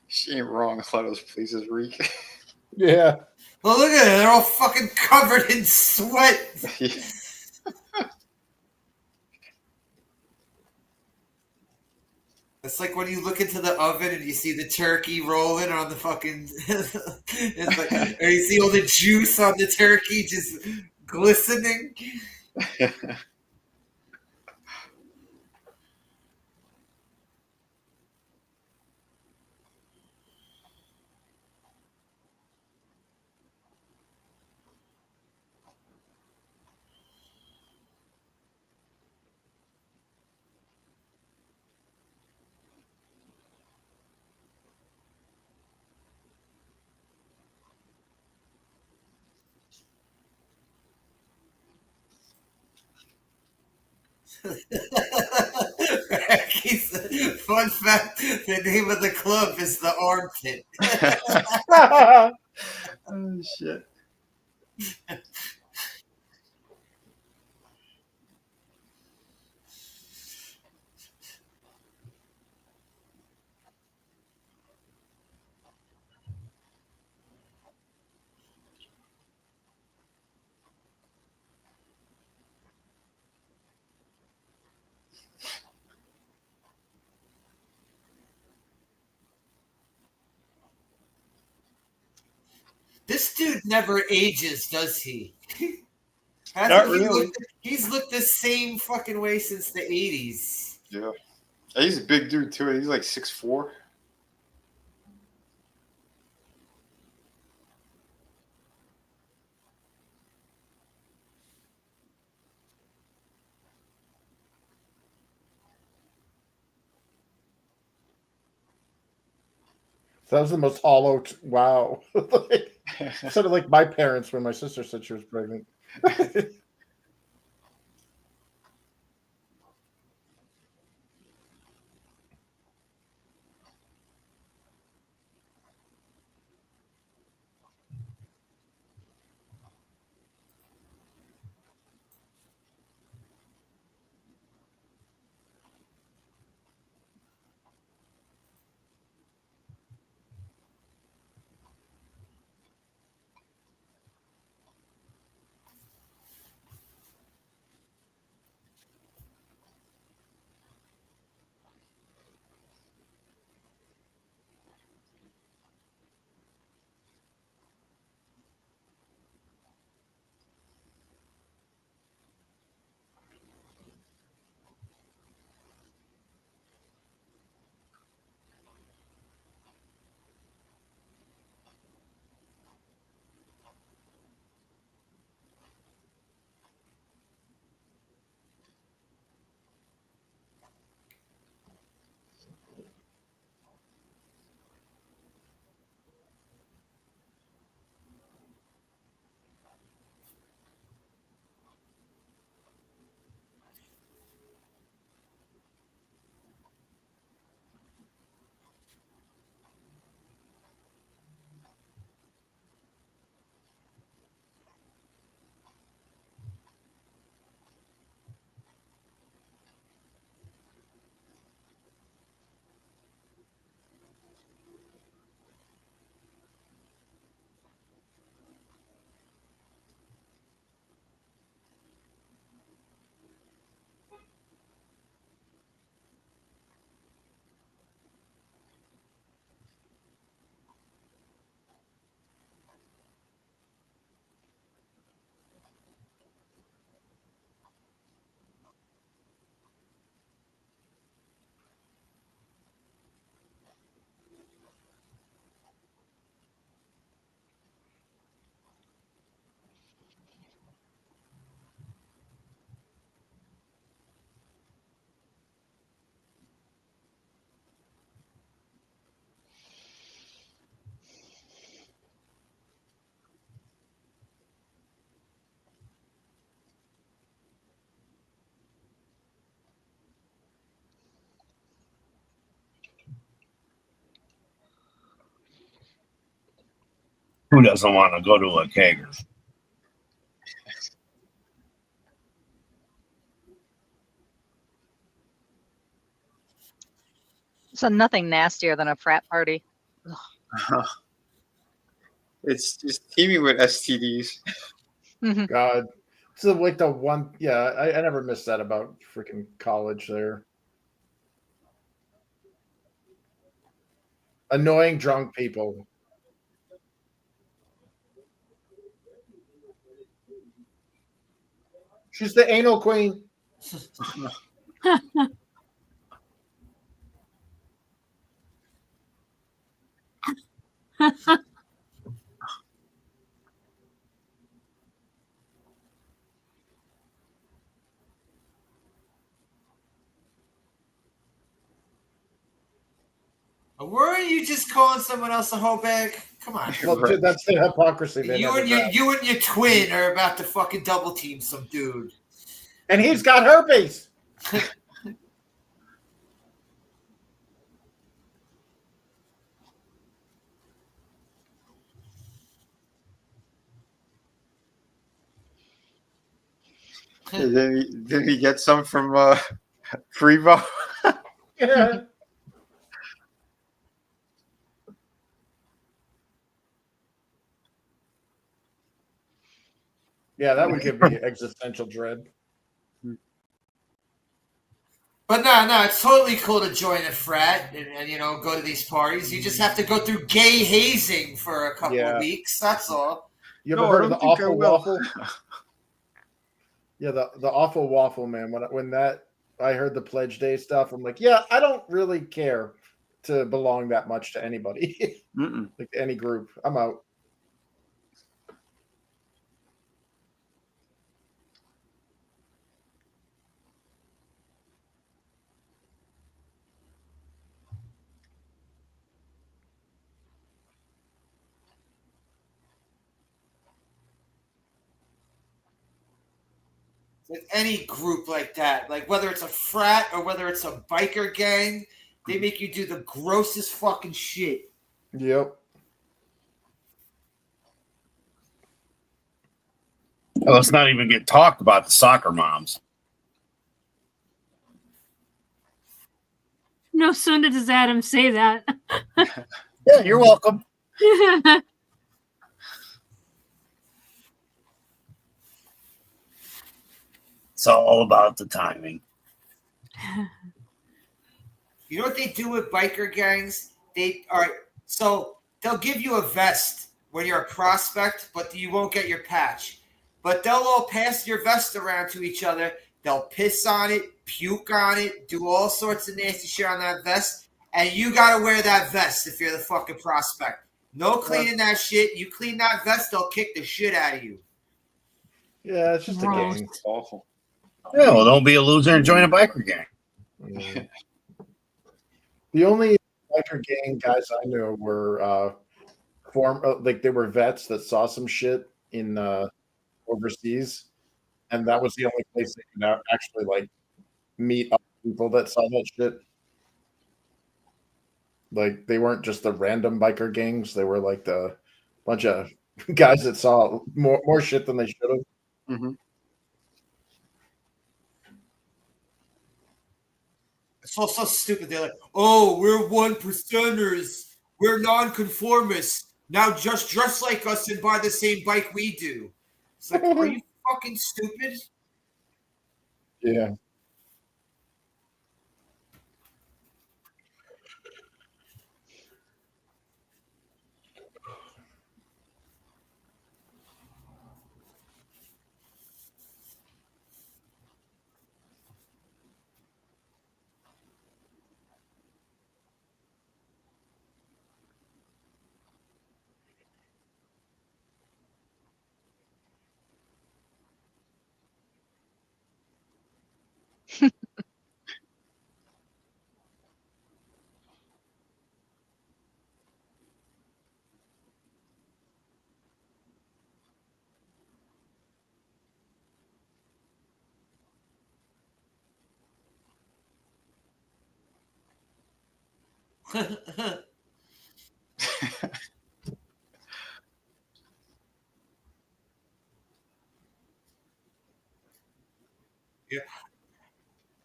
She ain't wrong. A lot of those places reek. Yeah. Well, look at it. They're all fucking covered in sweat. It's like when you look into the oven and you see the turkey rolling on the fucking. It's like, or you see all the juice on the turkey just glistening. Fun fact: the name of the club is the Armpit. Oh shit. This dude never ages, does he? Not really. He's looked the same fucking way since the 80s. Yeah. He's a big dude too. He's like 6'4". That was the most hollow. Wow. Sort of like my parents when my sister said she was pregnant. Who doesn't want to go to a kegger? So nothing nastier than a frat party. It's just teeming with STDs. God. So like the one, yeah, I never missed that about freaking college there. Annoying drunk people. She's the anal queen. Weren't you just calling someone else a hoe bag? Come on. Well, dude, that's the hypocrisy. They You never and grab. you and your twin are about to fucking double team some dude. And he's got herpes. Did he get some from Freebo? Yeah. Yeah, that would give me existential dread. But no, it's totally cool to join a frat and you know, go to these parties. You just have to go through gay hazing for a couple of weeks. That's all. You ever heard of the awful waffle? Yeah, the awful waffle, man. When that I heard the pledge day stuff, I'm like, yeah, I don't really care to belong that much to anybody, like any group. I'm out. With any group like that, like whether it's a frat or whether it's a biker gang, they make you do the grossest fucking shit. Yep. Well, let's not even get talked about the soccer moms. No sooner does Adam say that. Yeah, you're welcome. It's all about the timing. You know what they do with biker gangs? So they'll give you a vest when you're a prospect, but you won't get your patch. But they'll all pass your vest around to each other. They'll piss on it, puke on it, do all sorts of nasty shit on that vest, and you gotta wear that vest if you're the fucking prospect. No cleaning that shit. You clean that vest, they'll kick the shit out of you. Yeah, it's just a gang. Awful. Yeah, well, don't be a loser and join a biker gang. The only biker gang guys I knew were like they were vets that saw some shit in overseas, and that was the only place they could actually like meet other people that saw that shit. Like they weren't just the random biker gangs; they were like the bunch of guys that saw more shit than they should have. It's all so stupid. They're like, oh, we're 1%ers. We're nonconformists. Now just dress like us and buy the same bike we do. It's like, are you fucking stupid? Yeah.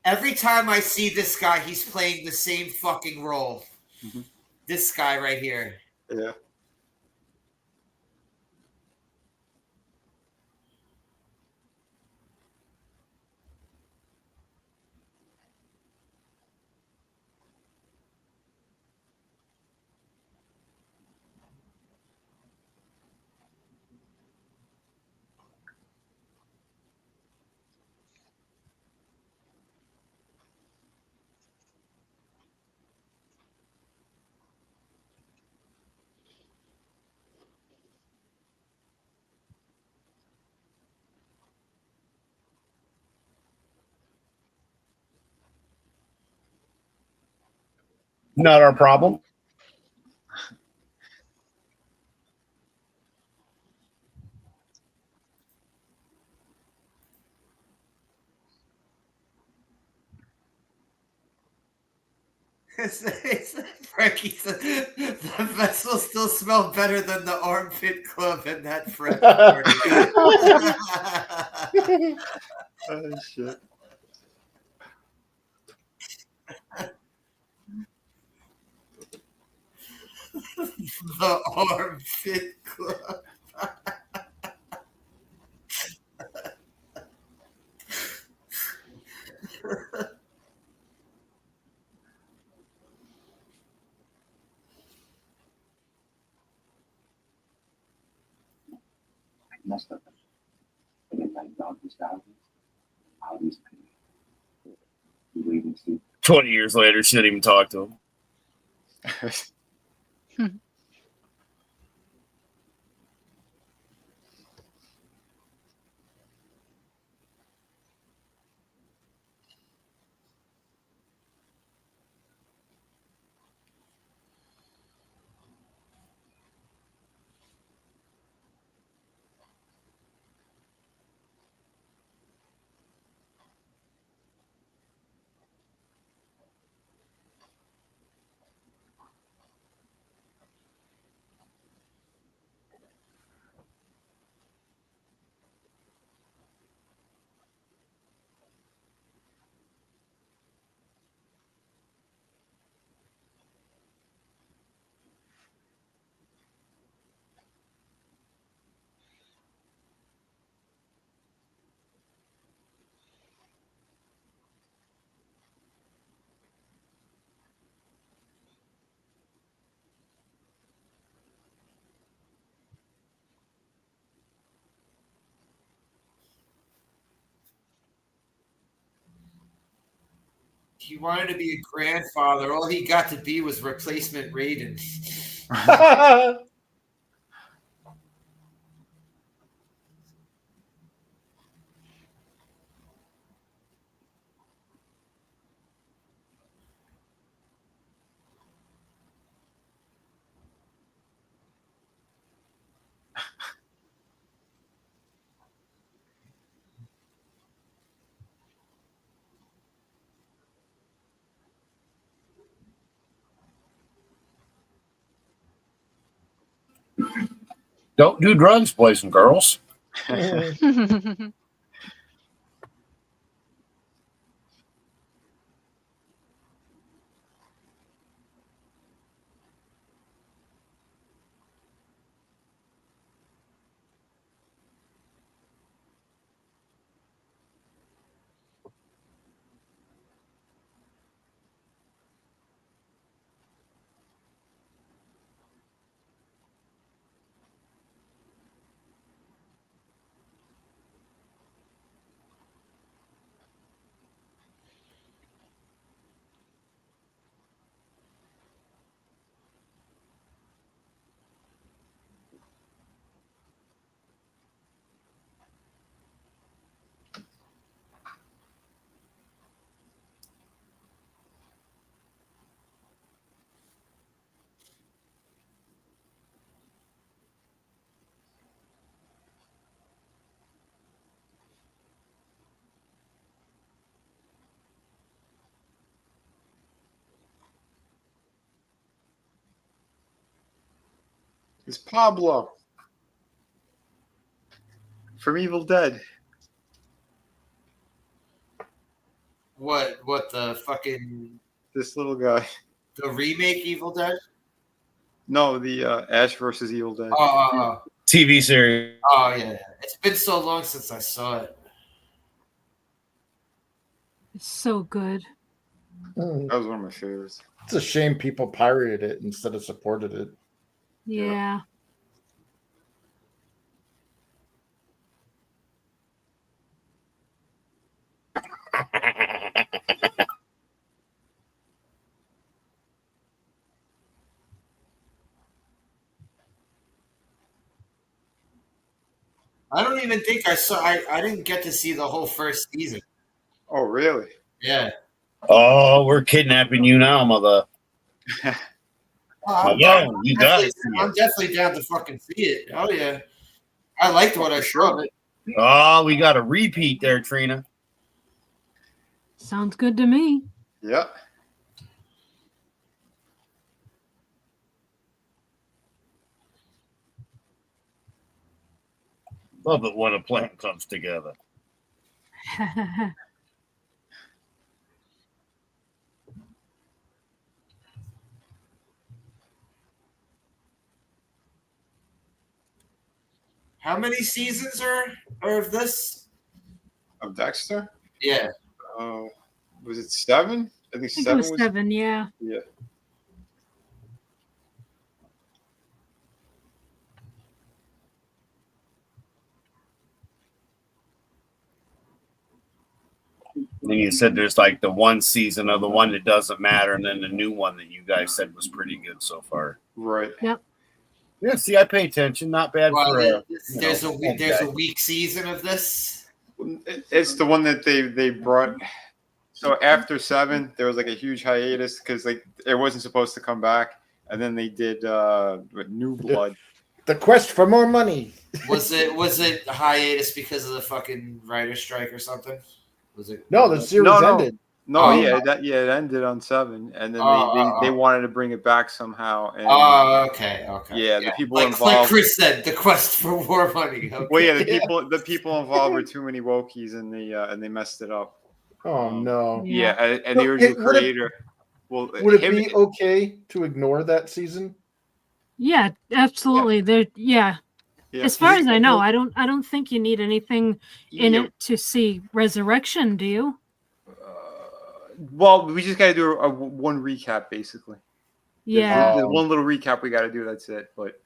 Every time I see this guy, he's playing the same fucking role. Mhm. This guy right here. Yeah. Not our problem. Frankie said the vessel still smelled better than the armpit club and that French party. Oh shit. The armpit club. Messed up. And then like dog this down. All these people. You wait and see. 20 years later, she didn't even talk to him. He wanted to be a grandfather. All he got to be was replacement Raiden. Don't do drugs, boys and girls. It's Pablo from Evil Dead. What the fucking This little guy. the remake Evil Dead? No, the Ash versus Evil Dead. Oh, TV series. yeah. It's been so long since I saw it. It's so good. Mm. That was one of my favorites. It's a shame people pirated it instead of supported it. Yeah. I don't even think I saw. I didn't get to see the whole first season. Oh, really? Yeah. Oh, we're kidnapping you now, mother. I'm You got it. I'm definitely down to fucking see it. Oh yeah. I liked what I saw of it. Oh, we got a repeat there, Trina. Sounds good to me. Yeah. Love it when a plan comes together. How many seasons are of this? Of Dexter? Yeah. Was it 7? I think I think it 7 was 7, yeah. Yeah. And you said there's like the one season of the one that doesn't matter, and then the new one that you guys said was pretty good so far. Right. Yep. Yeah, see, I pay attention. Not bad Well, for there's a week season of this. It's the one that they brought. So after 7, there was like a huge hiatus because like it wasn't supposed to come back, and then they did New Blood. The quest for more money. Was it hiatus because of the fucking writer's strike or something? Was it? No, the series ended. No, Oh. it ended on 7, and then they wanted to bring it back somehow. And, okay. Yeah, the people like involved. Chris said, the quest for more money. Okay. Well, yeah, the people involved were too many wokies, and they messed it up. Oh no. Yeah, and So the original would it- creator. Would it be okay to ignore that season? Yeah, absolutely. Yeah. Yeah. As far as I know, I don't think you need anything in Yeah. it to see Resurrection, do you? Well, we just got to do a one recap, basically. Yeah. There's one little recap we got to do. That's it. But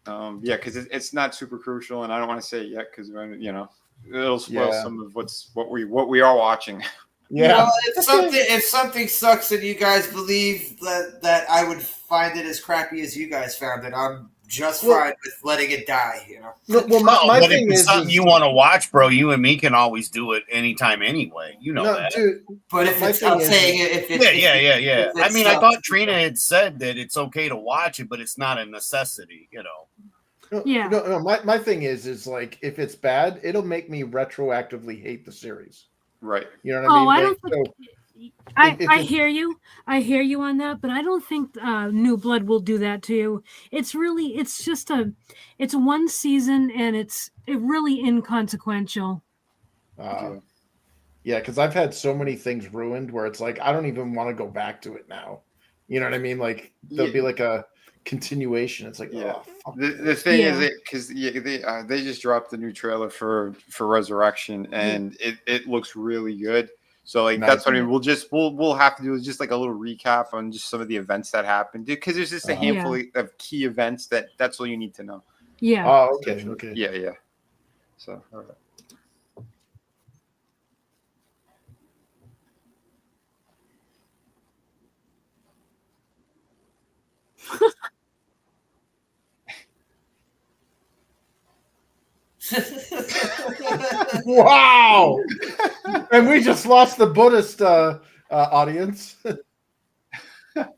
yeah, because it's not super crucial, and I don't want to say it yet because it'll spoil some of what we are watching. Yeah. Well, if something sucks and you guys believe that I would find it as crappy as you guys found it, I'm just fine with letting it die. No, well, my but thing if it's is something you want to watch, bro, you and me can always do it anytime, anyway. You know that. Dude, But if my it's, thing I'm is- saying if it's Yeah. if it I mean, I sucks- thought Trina had said that it's okay to watch it, but it's not a necessity, Yeah. No, my thing is like if it's bad, it'll make me retroactively hate the series. Right. You know what I mean? Oh, I Like, don't think. so I it's- hear you. I hear you on that, but I don't think New Blood will do that to you. It's one season and it's really inconsequential. yeah, because I've had so many things ruined where it's like I don't even want to go back to it now. You know what I mean? Like there'll be like a continuation. It's like, oh, fuck The thing is it because they just dropped the new trailer for Resurrection, and it looks really good. So like that's what I mean. We'll have to do just like a little recap on just some of the events that happened because there's just a handful of key events that's all you need to know. Yeah. Oh, okay. Yeah. So all right. Wow. And we just lost the Buddhist audience.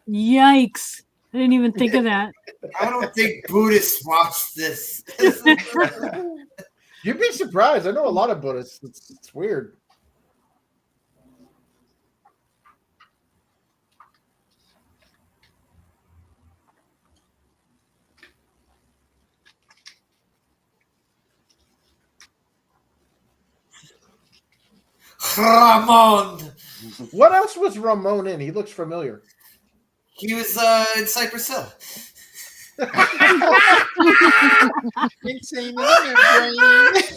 Yikes! I didn't even think of that. I don't think Buddhists watch this. You'd be surprised. I know a lot of Buddhists. It's weird. Ramon. What else was Ramon in? He looks familiar. He was in Cypress Hill. Insane in the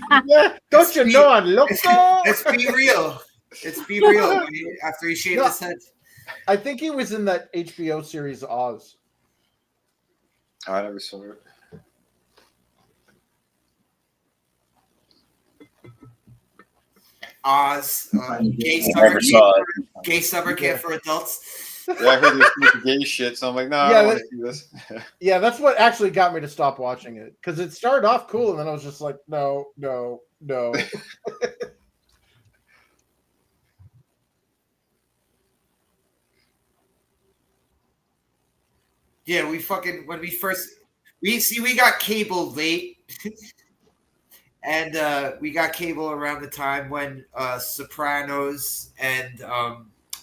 membrane. Yeah, don't you know I'm loco? Let's be real. It's Be Real after he shaved his head. I think he was in that HBO series Oz. I never saw it. Oz, gay Never saw it. summer camp for adults. Yeah, I heard this with the gay shit, so I'm like, no, I Yeah, don't want to see this. Yeah, that's what actually got me to stop watching it because it started off cool and then I was just like, no. Yeah, we got cable late. And we got cable around the time when Sopranos and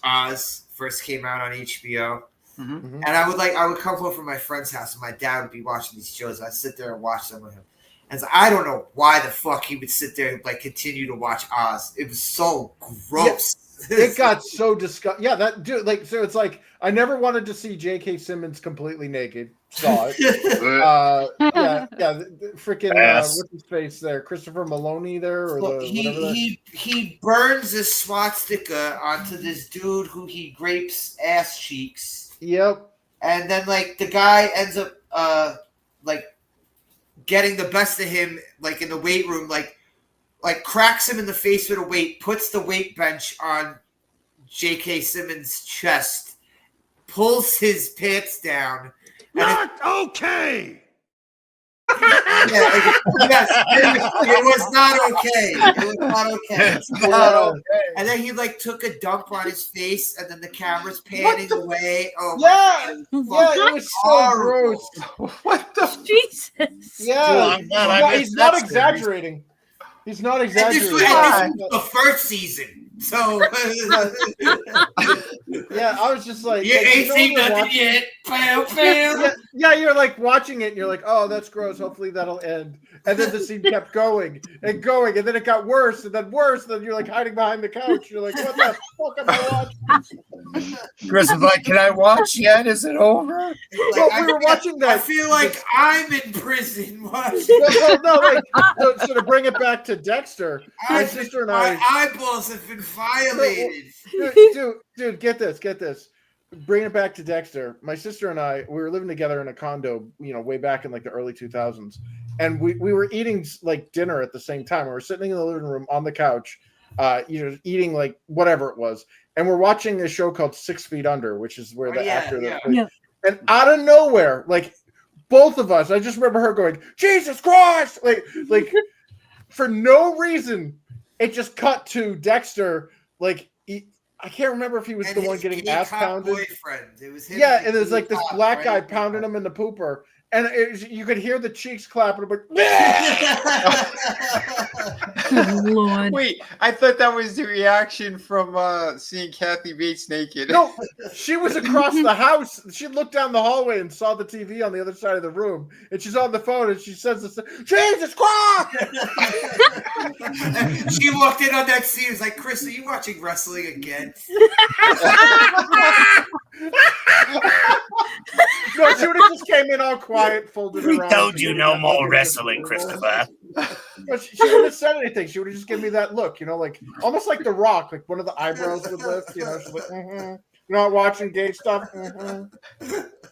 Oz first came out on HBO. Mm-hmm. And I would come home from my friend's house and my dad would be watching these shows. I'd sit there and watch them with him. And so I don't know why the fuck he would sit there and like continue to watch Oz. It was so gross. Yeah, it got so disgusting. Yeah, that dude, like, so it's like I never wanted to see J.K. Simmons completely naked. Saw it. Freaking what's his face there? Christopher Maloney there, or Well, whatever. he burns a swastika onto this dude who he grapes ass cheeks. Yep. And then like the guy ends up like getting the best of him like in the weight room, like cracks him in the face with a weight, puts the weight bench on J.K. Simmons' chest, pulls his pants down. Not okay. Yes, it was not okay. It was not okay. It's not okay. And then he like took a dump on his face, and then the camera's panning away. Oh Yeah, my God, it was so gross. What the? Jesus. Yeah, he's not Dexter. exaggerating. He's not And this exaggerating. was the first season. So yeah, I was just like, you ain't seen nothing yet. Bam, bam. Yeah, you're like watching it and you're like, oh, that's gross. Hopefully that'll end. And then the scene kept going and going, and then it got worse and then worse. And then you're like hiding behind the couch. You're like, what the fuck am I watching? Chris is like, can I watch yet? Is it over? Like, Well, we were watching that. I feel like I'm in prison watching. So to bring it back to Dexter, my sister and My I. eyeballs have been violated. Dude, get this. Bring it back to Dexter. My sister and I, we were living together in a condo, way back in like the early 2000s. And we were eating like dinner at the same time. We were sitting in the living room on the couch, eating like whatever it was. And we're watching a show called 6 Feet Under, which is where the actor that plays. Yeah. And out of nowhere, like both of us, I just remember her going, Jesus Christ! Like for no reason, it just cut to Dexter. Like I can't remember if he was And the his one getting gay ass cop pounded. boyfriend. It was him. Yeah, the and there's like gay this cop, black right? guy pounding him in the pooper, and you could hear the cheeks clapping. Like, Good Lord. Wait, I thought that was the reaction from seeing Kathy Bates naked. no, she was across the house. She looked down the hallway and saw the TV on the other side of the room, and she's on the phone and she says this, Jesus Christ! She walked in on that scene. Was like, Chris, are you watching wrestling again? No, she would have just came in all quiet, folded We around. told you no more wrestling, Christopher. But she wouldn't have said anything. She would have just given me that look, like almost like The Rock, like one of the eyebrows would lift. She's like, You're not watching gay stuff.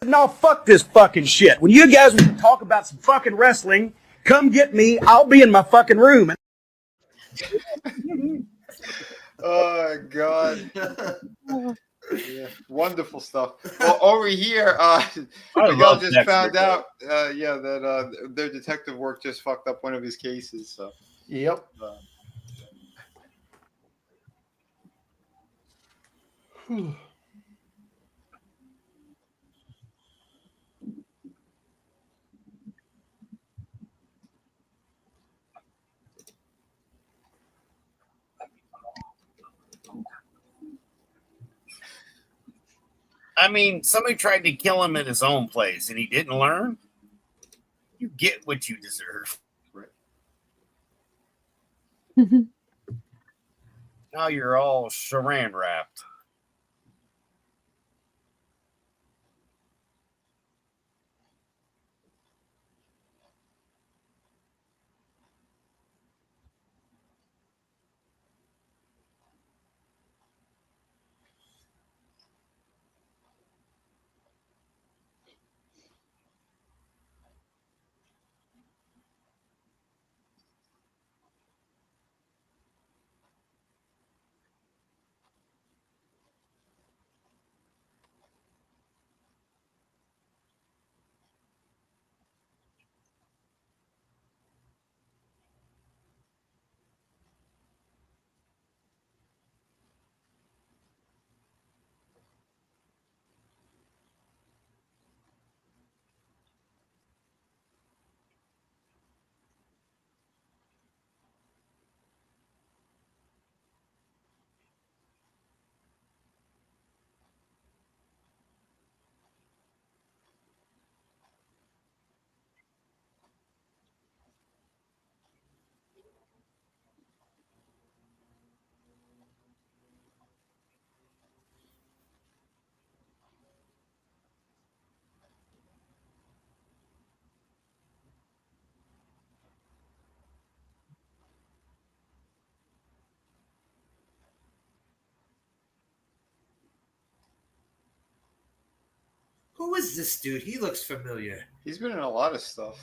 No, fuck this fucking shit. When you guys want to talk about some fucking wrestling, come get me. I'll be in my fucking room. Oh God. Yeah, wonderful stuff. Well, over here, Miguel love just Dexter. found out, that their detective work just fucked up one of his cases. So, Yep. I mean, somebody tried to kill him at his own place and he didn't learn. You get what you deserve. Now you're all saran wrapped. Who is this dude? He looks familiar. He's been in a lot of stuff.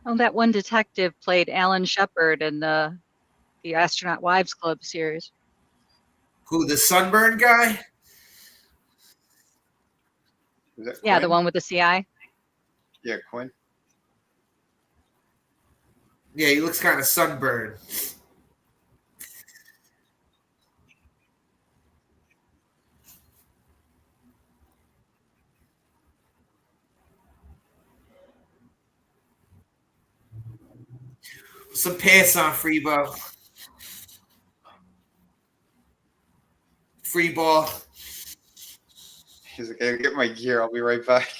Oh, that one detective played Alan Shepard in the Astronaut Wives Club series. Who, the sunburn guy? Was that Yeah, Quinn? the one with the CI. Yeah, Quinn. Yeah, he looks kind of sunburned. Some pants on, Freebo. Free ball. He's like, "I'll get my gear. I'll be right back."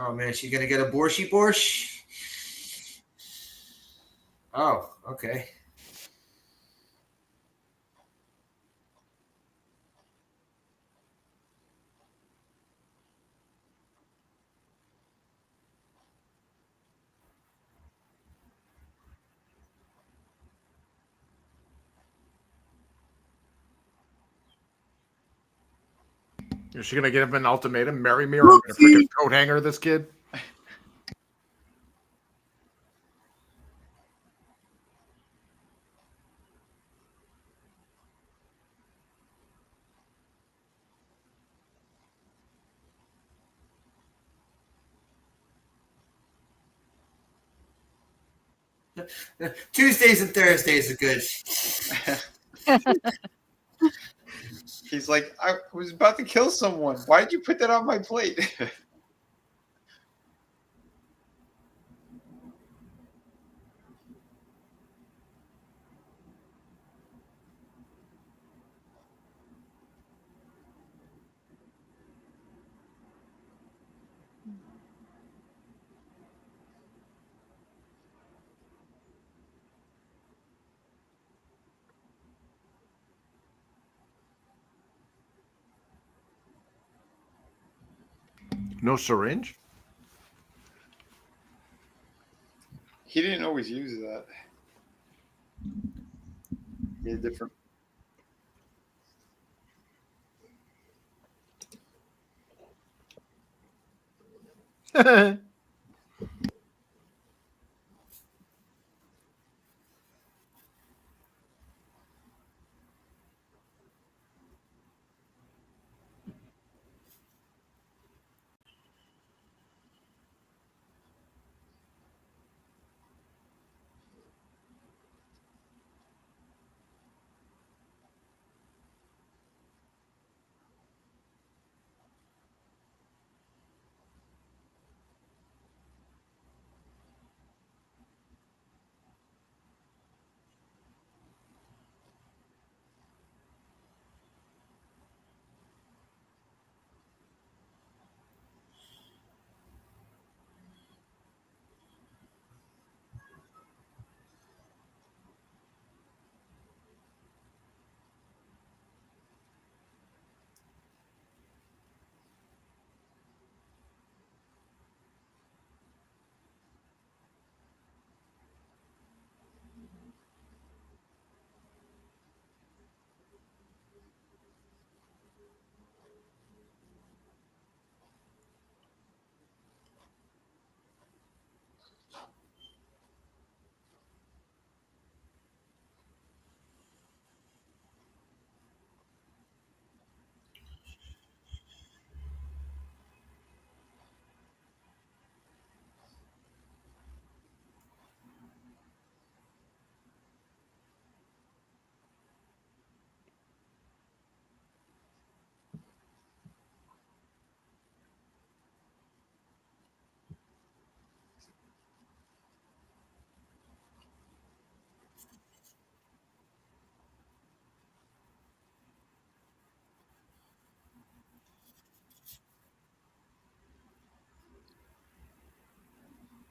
Oh man, she gonna get a borscht borscht? Oh, okay. Is she gonna give him an ultimatum? Marry me, or I'm gonna freaking coat hanger this kid. Tuesdays and Thursdays are good. He's like, I was about to kill someone. Why did you put that on my plate? No syringe? He didn't always use that. He had different.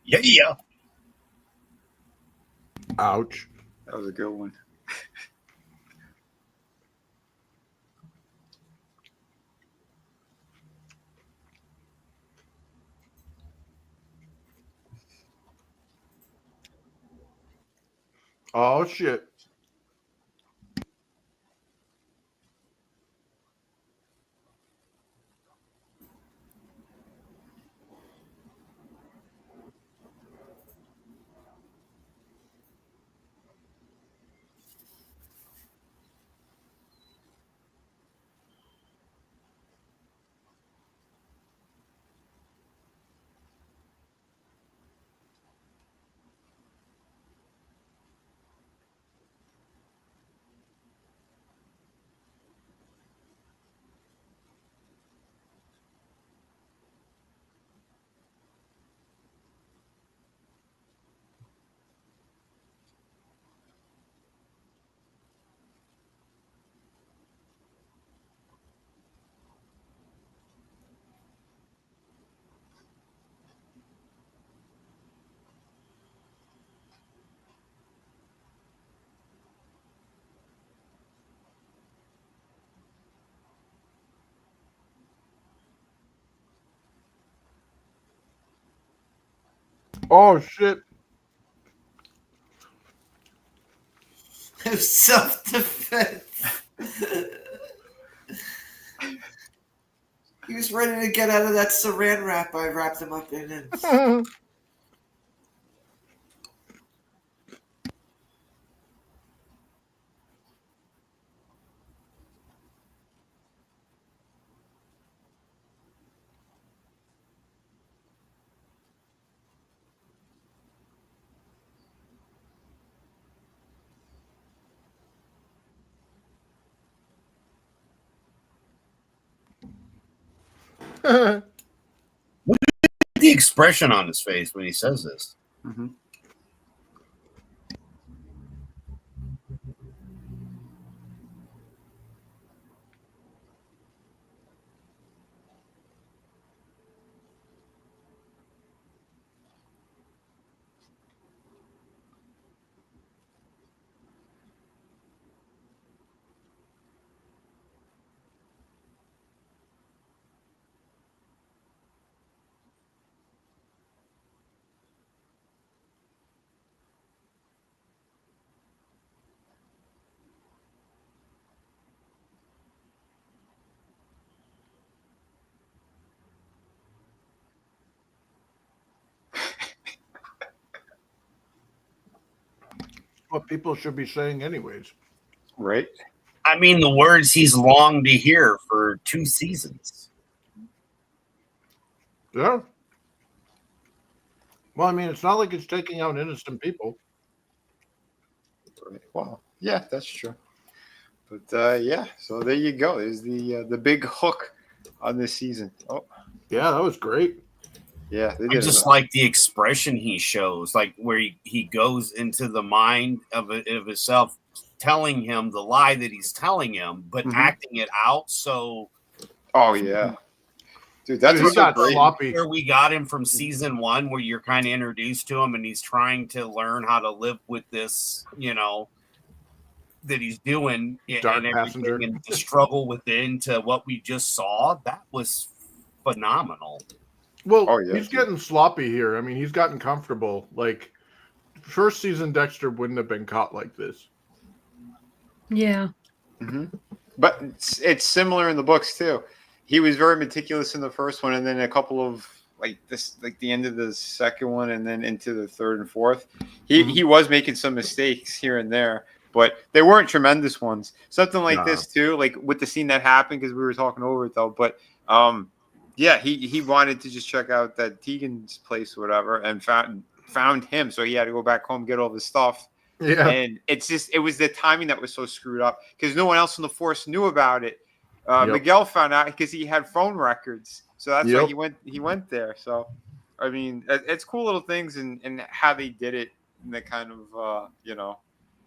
Yeah. Ouch. That was a good one. Oh shit. Oh shit. Self-defense. He was ready to get out of that saran wrap I wrapped him up in. And Look at the expression on his face when he says this. Mm-hmm. What people should be saying, anyways. Right. I mean, the words he's longed to hear for 2 seasons. Yeah. Well, I mean, it's not like it's taking out innocent people. Right. Well, yeah, that's true. But yeah, so there you go. There's the big hook on this season. Oh, yeah, that was great. Yeah, they I did just like the expression he shows, like where he goes into the mind of himself, telling him the lie that he's telling him, but acting it out. So, oh yeah, dude, that's Dude, he got sloppy. Where we got him from season 1, where you're kind of introduced to him, and he's trying to learn how to live with this, that he's doing, Dark and passenger. everything, and the struggle within to what we just saw. That was phenomenal. Well, he's getting sloppy here. I mean, he's gotten comfortable. Like, first season Dexter wouldn't have been caught like this. Yeah. Mm-hmm. But it's similar in the books too. He was very meticulous in the first one, and then a couple of like the end of the second one, and then into the third and fourth, he was making some mistakes here and there, but they weren't tremendous ones. Something like this too, like with the scene that happened, because we were talking over it though. But yeah, he wanted to just check out that Tegan's place or whatever, and found him, so he had to go back home, get all this stuff. Yeah, and it was the timing that was so screwed up because no one else in the force knew about it. Miguel found out because he had phone records, so that's why he went there. So, I mean, it's cool little things and how they did it, and the kind of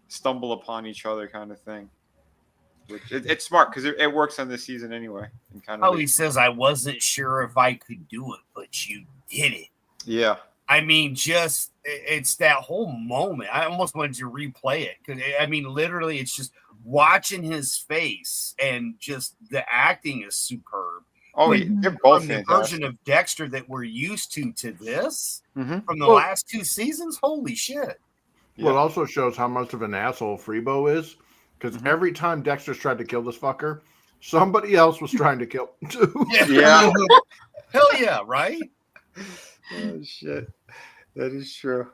stumble upon each other kind of thing. Which it's smart because it works on this season anyway. And kind of he says, "I wasn't sure if I could do it, but you did it." Yeah. I mean, it's that whole moment. I almost wanted to replay it because I mean, literally, it's just watching his face, and just the acting is superb. Oh, they're both the version of Dexter that we're used to this from the last 2 seasons. Holy shit! Well, it also shows how much of an asshole Freebo is, because every time Dexter's tried to kill this fucker, somebody else was trying to kill him too. Yeah. Hell yeah! Right. Oh shit, that is true.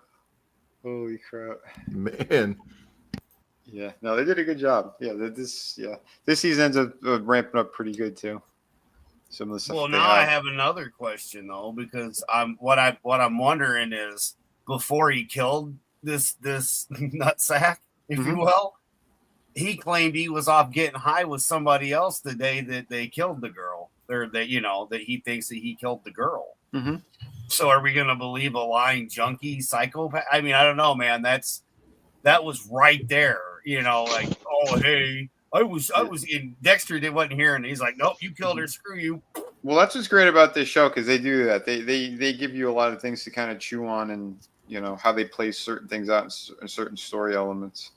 Holy crap, man. Yeah, no, they did a good job. Yeah, this season ends up ramping up pretty good too. Some of the stuff. Well, now I have another question though, because what I'm wondering is, before he killed this nutsack, if you will, he claimed he was off getting high with somebody else the day that they killed the girl, or that that he thinks that he killed the girl. Mm-hmm. So are we going to believe a lying junkie psychopath? I mean, I don't know, man. That was right there. Like, oh, hey, I was in Dexter. They wasn't here, and he's like, nope, you killed her. Screw you. Well, that's what's great about this show, because they do that. They give you a lot of things to kind of chew on, and how they play certain things out in certain story elements.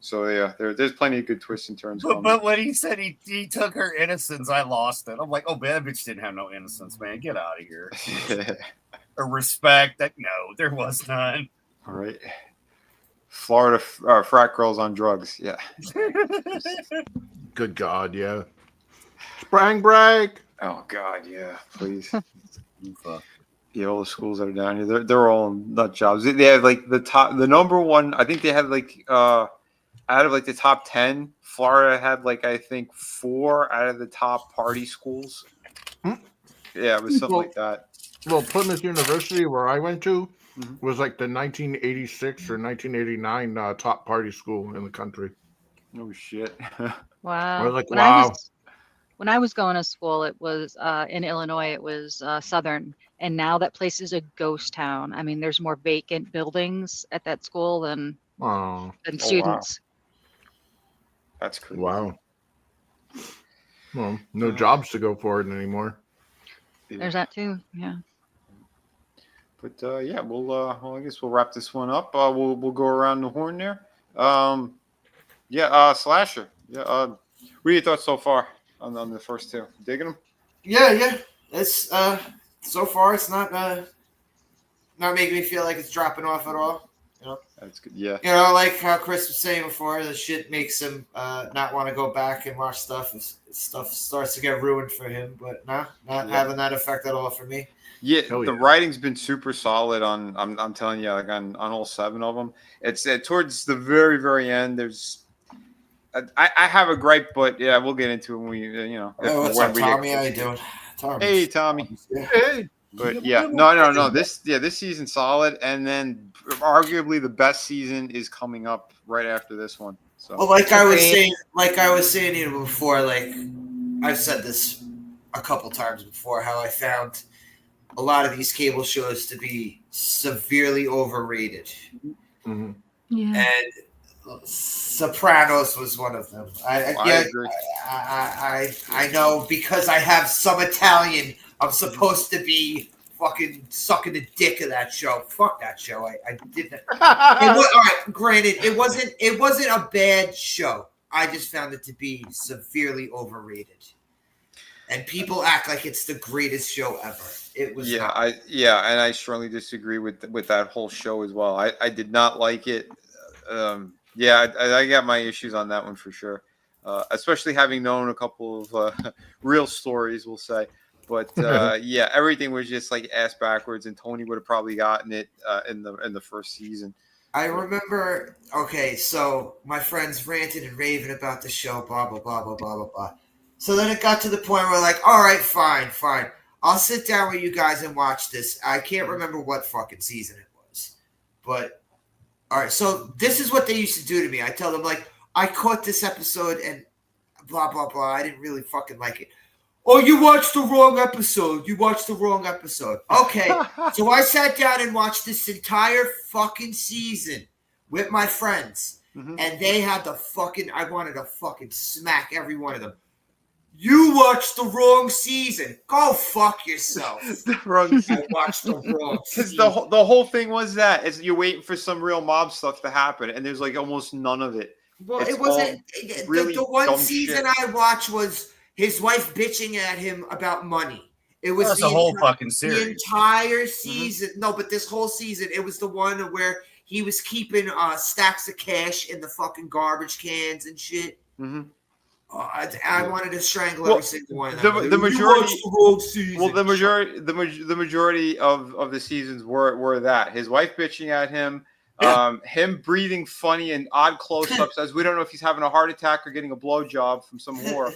So yeah, there's plenty of good twists and turns. But when he said he took her innocence, I lost it. I'm like, oh, that bitch didn't have no innocence, man. Get out of here. Or respect. No, there was none. All right. Florida frat girls on drugs. Yeah. Good God, yeah. Spring break. Oh God, yeah. Please. Yeah, all the schools that are down here, they're all nut jobs. They have like the number one. I think they had like out of like the top 10, Florida had like I think 4 out of the top party schools. Yeah, it was something like that. Well, Plymouth University, where I went to, was like the 1986 or 1989 top party school in the country. Oh shit! Wow. I was like, when wow. when I was going to school, it was in Illinois, it was Southern. And now that place is a ghost town. I mean, there's more vacant buildings at that school than Oh, students. That's crazy. wow. Well, no jobs to go for it anymore. There's that too. Yeah. But yeah, well, I guess we'll wrap this one up. We'll go around the horn there. Slasher. Yeah. What are your thoughts so far on the first two? Digging them? Yeah. It's so far it's not making me feel like it's dropping off at all. You know. That's good. Yeah. You know, like how Chris was saying before, the shit makes him not want to go back and watch stuff. Stuff starts to get ruined for him, but not having that effect at all for me. Yeah, the writing's been super solid on. I'm telling you, like on all 7 of them. It's towards the very, very end. There's, I have a gripe, but yeah, we'll get into it when we, What's up, Tommy? How you doing? Tommy. Hey, Tommy. Hey. But yeah, no. This season's solid, and then arguably the best season is coming up right after this one. So, well, like I was saying to you before, like I've said this a couple times before, how I found a lot of these cable shows to be severely overrated. Mm-hmm. Yeah. And Sopranos was one of them. I agree. I know because I have some Italian, I'm supposed to be fucking sucking the dick of that show. Fuck that show. I didn't. All right, granted, it wasn't a bad show. I just found it to be severely overrated. And people act like it's the greatest show ever. It was not. And I strongly disagree with that whole show as well. I did not like it. I got my issues on that one for sure. Especially having known a couple of real stories, we'll say. But everything was just like ass backwards, and Tony would have probably gotten it in the first season. I remember. Okay, so my friends ranted and raving about the show, blah blah blah blah blah blah blah. So then it got to the point where like, all right, fine. I'll sit down with you guys and watch this. I can't remember what fucking season it was, but all right. So this is what they used to do to me. I tell them like, I caught this episode and blah blah blah. I didn't really fucking like it. Oh, you watched the wrong episode. Okay. So I sat down and watched this entire fucking season with my friends. Mm-hmm. And they had I wanted to fucking smack every one of them. You watched the wrong season. Go fuck yourself. The wrong season. I watched the wrong season. The whole thing was that is you're waiting for some real mob stuff to happen, and there's like almost none of it. Well, it wasn't. Really the one season shit. I watched was his wife bitching at him about money. It was the whole fucking series. The entire season. Mm-hmm. No, but this whole season, it was the one where he was keeping stacks of cash in the fucking garbage cans and shit. Mm-hmm. I wanted to strangle every single one of them. The majority of the seasons were that his wife bitching at him, him breathing funny and odd close-ups as we don't know if he's having a heart attack or getting a blowjob from some whore,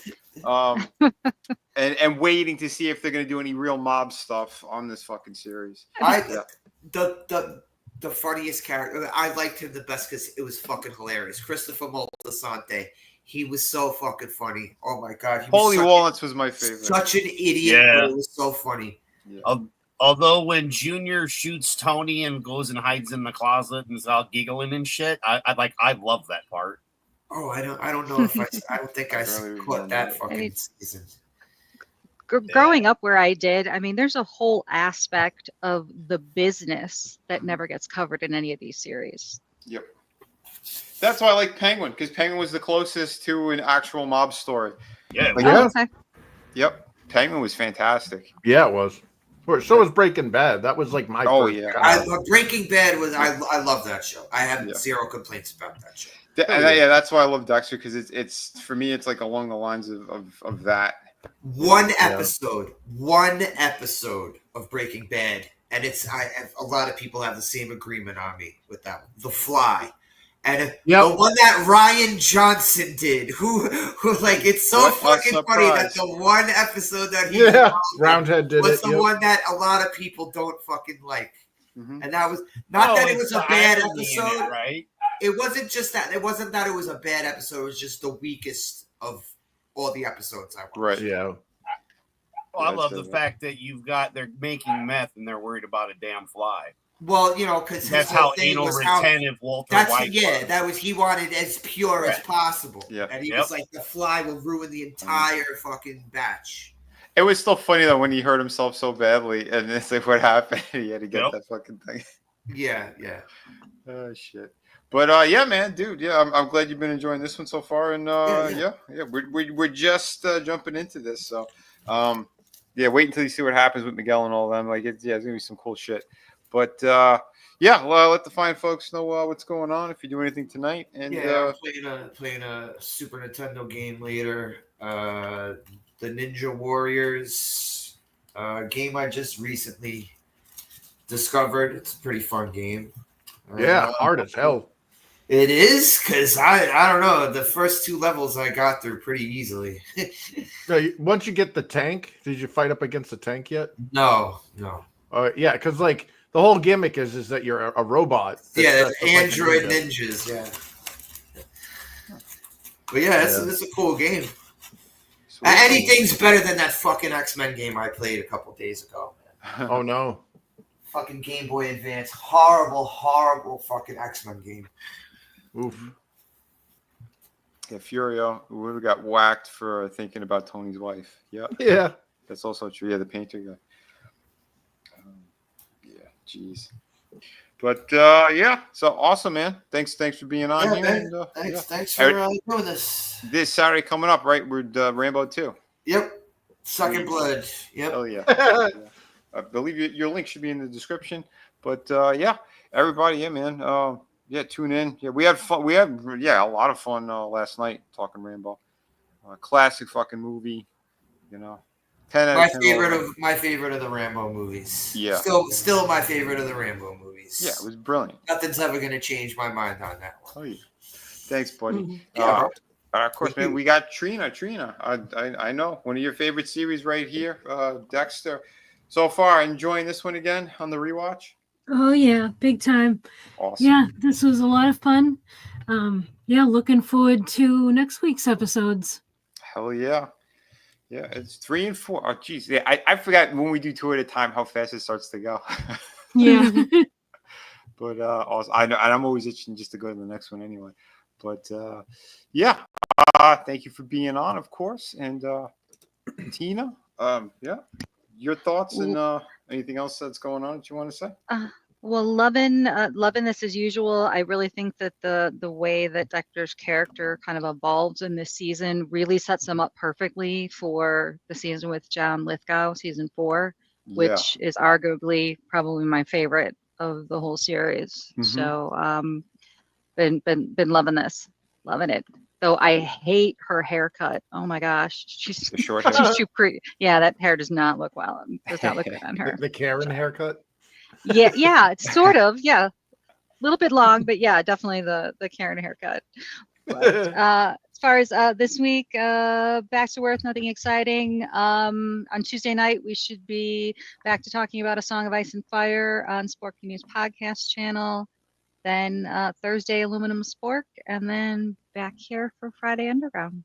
and waiting to see if they're going to do any real mob stuff on this fucking series. The funniest character, I liked him the best because it was fucking hilarious. Christopher Moltisanti. He was so fucking funny. Oh my god! Holy Walnuts was my favorite. Such an idiot, but it was so funny. Yeah. Although when Junior shoots Tony and goes and hides in the closet and is all giggling and shit, I love that part. Oh, I don't know if I don't think I caught that fucking season. Growing up where I did, I mean, there's a whole aspect of the business that never gets covered in any of these series. Yep. That's why I like Penguin, because Penguin was the closest to an actual mob story. Yeah. Okay. Yep. Penguin was fantastic. Yeah, it was. So was Breaking Bad. That was like my first Breaking Bad was I love that show. I have zero complaints about that show. That's why I love Dexter, because it's for me it's like along the lines of that. One episode of Breaking Bad, and a lot of people have the same agreement on me with that one. The Fly. And the one that Ryan Johnson did, who like, it's so fucking funny that the one episode that Roundhead did was the one that a lot of people don't fucking like. Mm-hmm. And that was not that it was a bad episode, right? It wasn't just that. It wasn't that it was a bad episode. It was just the weakest of all the episodes I watched. Right. Yeah. Well, I Yeah, love so the that- fact that they're making meth and they're worried about a damn fly. Well, you know, because That's how anal retentive Walter White was. He wanted as pure as Right. possible. Yeah. And he Yep. was like, the fly will ruin the entire fucking batch. It was still funny though when he hurt himself so badly, and it's like what happened. He had to get Yep. that fucking thing. Yeah, yeah. Oh shit. But yeah, man, dude, yeah, I'm glad you've been enjoying this one so far, and yeah, we're just jumping into this, so yeah, wait until you see what happens with Miguel and all them. Like, it's gonna be some cool shit. But yeah, well, let the fine folks know what's going on if you do anything tonight. And Yeah, I'm playing a Super Nintendo game later. The Ninja Warriors game I just recently discovered. It's a pretty fun game. Yeah, hard as hell. It is, because I don't know. The first 2 levels I got through pretty easily. Once you get the tank, did you fight up against the tank yet? No. Yeah, because like the whole gimmick is that you're a robot. Yeah, dressed up like a Android ninja. ninjas. Yeah. But yeah, it's a cool game. Sweet. Anything's better than that fucking X-Men game I played a couple days ago. Oh no. Fucking Game Boy Advance. Horrible fucking X-Men game. Oof. Yeah, Furio, we got whacked for thinking about Tony's wife. Yeah, Yeah. that's also true. Yeah, the painter guy. Yeah, jeez. But yeah, so awesome, man. Thanks for being on here. Man. And, Thanks for doing this. This Saturday coming up, right? We're Rambo 2. Yep. Sucking blood. Yep. Oh yeah. Yeah. I believe your link should be in the description. But yeah, everybody, yeah, man. Yeah, tune in. Yeah, we had fun. We had a lot of fun last night talking Rambo. Classic fucking movie. You know, 10 out of 10. My favorite of the Rambo movies. Yeah. Still my favorite of the Rambo movies. Yeah, it was brilliant. Nothing's ever gonna change my mind on that one. Oh yeah. Thanks, buddy. Mm-hmm. Yeah, of course, man. We got Trina. I know one of your favorite series right here, Dexter. So far, enjoying this one again on the rewatch. Oh yeah, big time. Awesome. Yeah, this was a lot of fun. Yeah, looking forward to next week's episodes. Hell yeah. Yeah, it's 3 and 4. Oh, geez. Yeah, I forgot when we do 2 at a time how fast it starts to go. Yeah. But also, I know, and I'm always itching just to go to the next one anyway. But yeah, thank you for being on, of course. And Tina, yeah, your thoughts and anything else that's going on that you want to say? Well, loving this as usual. I really think that the way that Dexter's character kind of evolves in this season really sets him up perfectly for the season with John Lithgow, season 4, which is arguably probably my favorite of the whole series. Mhm. So been loving this, loving it. Though I hate her haircut. Oh my gosh, she's The short hair. she's too pretty. Yeah, that hair does not look well. Does not look good on her. The Karen haircut. Yeah, it's sort of, yeah. A little bit long, but yeah, definitely the Karen haircut. But, as far as this week, back to earth, nothing exciting. On Tuesday night, we should be back to talking about A Song of Ice and Fire on Spork News podcast channel. Then Thursday, Aluminum Spork, and then back here for Friday Underground.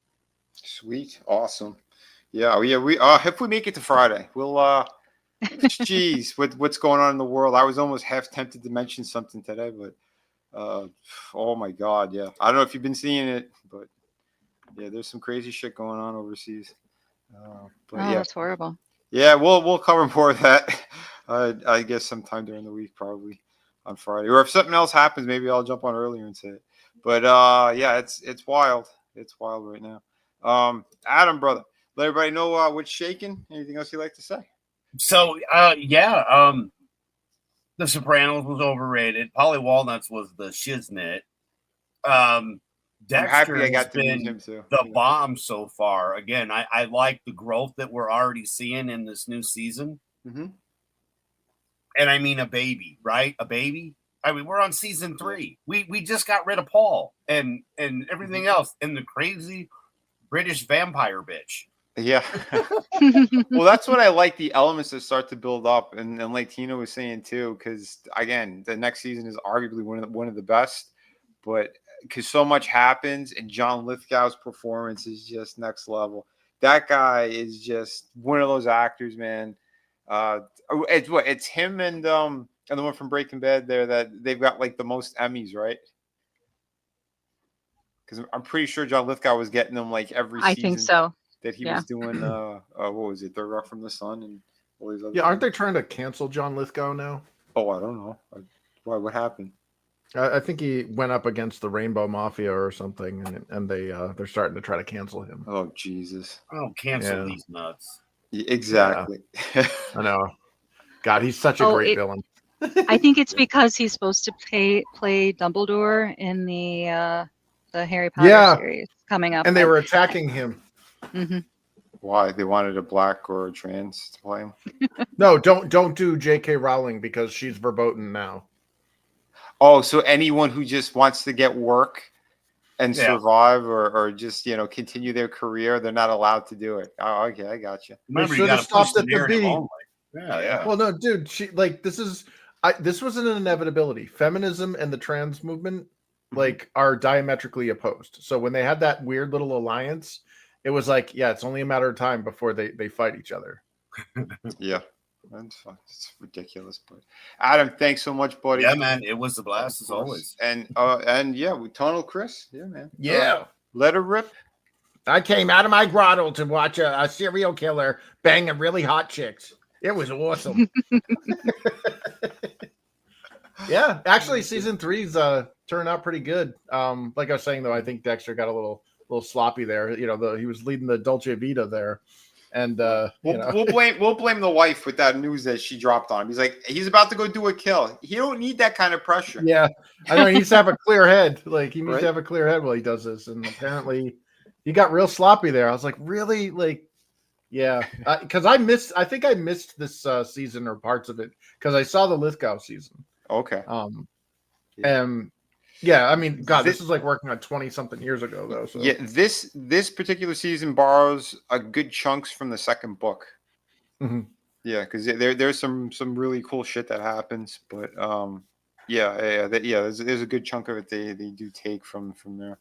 Sweet. Awesome. Yeah. We if we make it to Friday, we'll geez, what's going on in the world? I was almost half tempted to mention something today, but oh my God, yeah. I don't know if you've been seeing it, but yeah, there's some crazy shit going on overseas. But yeah, That's horrible. yeah, we'll cover more of that. I guess sometime during the week, probably on Friday, or if something else happens, maybe I'll jump on earlier and say it. But yeah, it's wild. It's wild right now. Adam, brother, let everybody know what's shaking. Anything else you'd like to say? So, The Sopranos was overrated. Polly Walnuts was the shiznit. Dexter happy I got has to meet been him too. the bomb so far. Again, I like the growth that we're already seeing in this new season. Mm-hmm. And I mean a baby, right? A baby. I mean, we're on season 3. We just got rid of Paul and everything else, and the crazy British vampire bitch. Yeah. Well, that's what I like, the elements that start to build up. And like Tina was saying too, because again, the next season is arguably one of the best. But because so much happens, and John Lithgow's performance is just next level. That guy is just one of those actors, man. It's him and the one from Breaking Bad there that they've got like the most Emmys, right? Because I'm pretty sure John Lithgow was getting them like every I season think so. that he was doing. What was it? Third Rock from the Sun and all these other. Yeah, aren't they trying to cancel John Lithgow now? Oh, I don't know. Why? What happened? I think he went up against the Rainbow Mafia or something, and they're starting to try to cancel him. Oh Jesus! Oh, cancel these nuts. Yeah, exactly. Yeah. I know. God, he's such a great villain. I think it's because he's supposed to play Dumbledore in the Harry Potter series coming up, and they were attacking him. Mm-hmm. Why? They wanted a black or a trans to play him? No, don't do J.K. Rowling because she's verboten now. Oh, so anyone who just wants to get work and survive or just, continue their career, they're not allowed to do it. Oh, okay, I got you. Remember, you got to stopped at the B. Yeah. Well, no, dude, this was an inevitability. Feminism and the trans movement are diametrically opposed. So when they had that weird little alliance, it was like, it's only a matter of time before they fight each other. Yeah. It's ridiculous, but Adam, thanks so much, buddy. Yeah, man, it was a blast as always. And we Tonal Chris, yeah, man. Yeah, let her rip. I came out of my grotto to watch a serial killer banging really hot chicks. It was awesome. Yeah, actually, season 3's turned out pretty good. Like I was saying though, I think Dexter got a little sloppy there. He was leading the Dolce Vita there. And we'll blame the wife with that news that she dropped on him. He's like, he's about to go do a kill. He don't need that kind of pressure. Yeah, I know he needs to have a clear head. Like he needs to have a clear head while he does this. And apparently, he got real sloppy there. I was like, really, yeah, because I think I missed this season or parts of it because I saw the Lithgow season. Okay. Yeah, I mean, God, this is like working on 20-something years ago, though. So. Yeah, this particular season borrows a good chunks from the second book. Mm-hmm. Yeah, because there's some really cool shit that happens, but there's a good chunk of it they do take from there.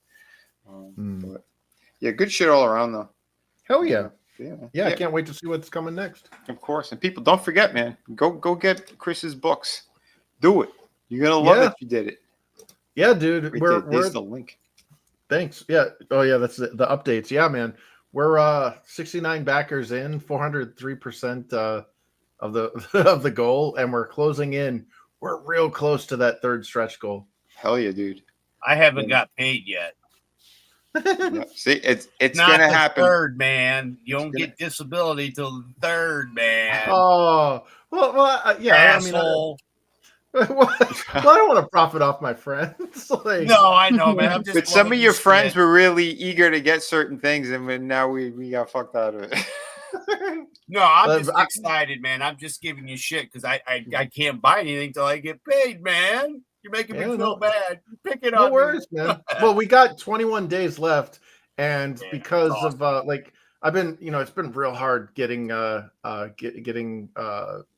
But yeah, good shit all around though. Hell yeah. Yeah, I can't wait to see what's coming next. Of course, and people, don't forget, man, go get Chris's books. Do it. You're gonna love it if you did it. Yeah, dude. There's the link. Thanks. Yeah. Oh, yeah. That's the updates. Yeah, man. We're 69 backers in, 403% of the goal, and we're closing in. We're real close to that third stretch goal. Hell yeah, dude. I haven't got paid yet. See, it's not gonna the happen. Third, man. You don't get disability till the third, man. Oh, well, yeah. Asshole. I don't want to profit off my friends. No, I know, man. I'm just. But some of your friends were really eager to get certain things, and now we got fucked out of it. No, I'm just excited, man. I'm just giving you shit because I can't buy anything till I get paid, man. You're making me feel bad. Pick it up. No worries, man. Well, we got 21 days left, and because of I've been, it's been real hard getting getting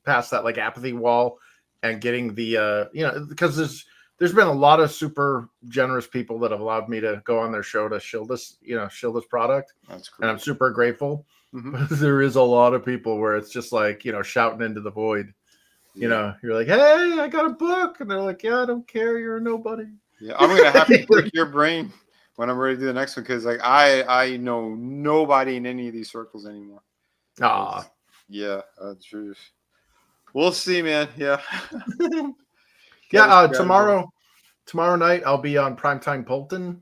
past that apathy wall. And getting the, because there's been a lot of super generous people that have allowed me to go on their show to shill this product. That's cool. And I'm super grateful. Mm-hmm. But there is a lot of people where it's just shouting into the void. You're like, hey, I got a book. And they're like, yeah, I don't care. You're a nobody. Yeah, I'm going to have to break your brain when I'm ready to do the next one because I know nobody in any of these circles anymore. Ah. Yeah, that's true. We'll see, man. Yeah. Tomorrow night I'll be on Primetime Polton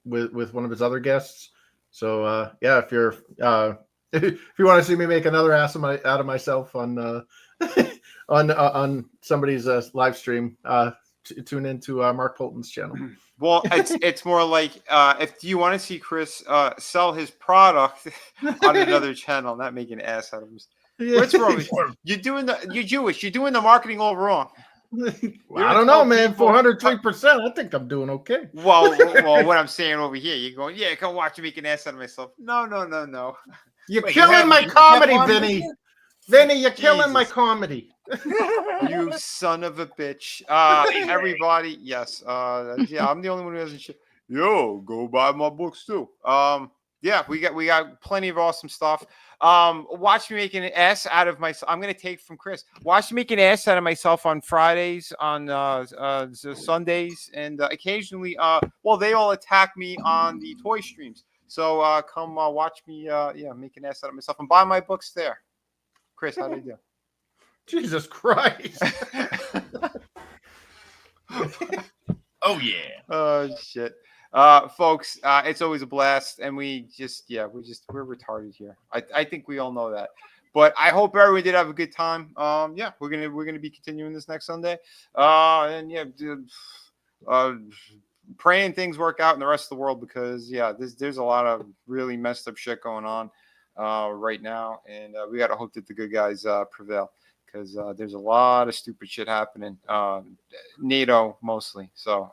with one of his other guests. So if you're if you want to see me make another ass out of myself on on somebody's live stream, tune into Mark Polton's channel. Well, it's more like if you want to see Chris sell his product on another channel, not make an ass out of him. What's wrong with you? You're Jewish. You're doing the marketing all wrong. I don't know, man. 403%. I think I'm doing okay. Well, what I'm saying over here, you're going, yeah, come watch me make an ass out of myself. No. You're killing my comedy, Vinny. Vinny, you're killing my Jesus. comedy. You son of a bitch. Everybody, yes. Yeah, I'm the only one who hasn't. Yo, go buy my books too. Yeah, we got plenty of awesome stuff. Watch me make an ass out of myself. I'm gonna take from Chris. Watch me make an ass out of myself on Fridays, on Sundays, and occasionally. Well, they all attack me on the toy streams. So come watch me. Make an ass out of myself and buy my books there. Chris, how do you do? Jesus Christ. Oh yeah. Oh shit. Folks, it's always a blast, and we're retarded here. I think we all know that. But I hope everyone did have a good time. We're gonna be continuing this next Sunday. Praying things work out in the rest of the world, because there's a lot of really messed up shit going on right now, and we gotta hope that the good guys prevail, because there's a lot of stupid shit happening. NATO mostly. So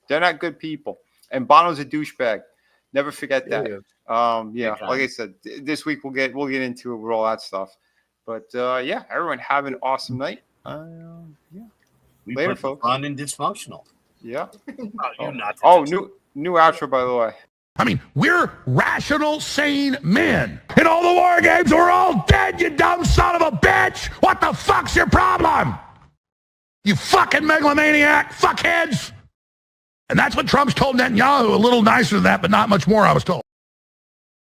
they're not good people. And Bono's a douchebag. Never forget that. Like I said, this week we'll get into it with all that stuff. But everyone have an awesome night. We Later, put folks. Fun and dysfunctional. Yeah. New outro, by the way. I mean, we're rational, sane men. In all the war games, we're all dead, you dumb son of a bitch! What the fuck's your problem? You fucking megalomaniac, fuckheads! And that's what Trump's told Netanyahu, a little nicer than that, but not much more, I was told.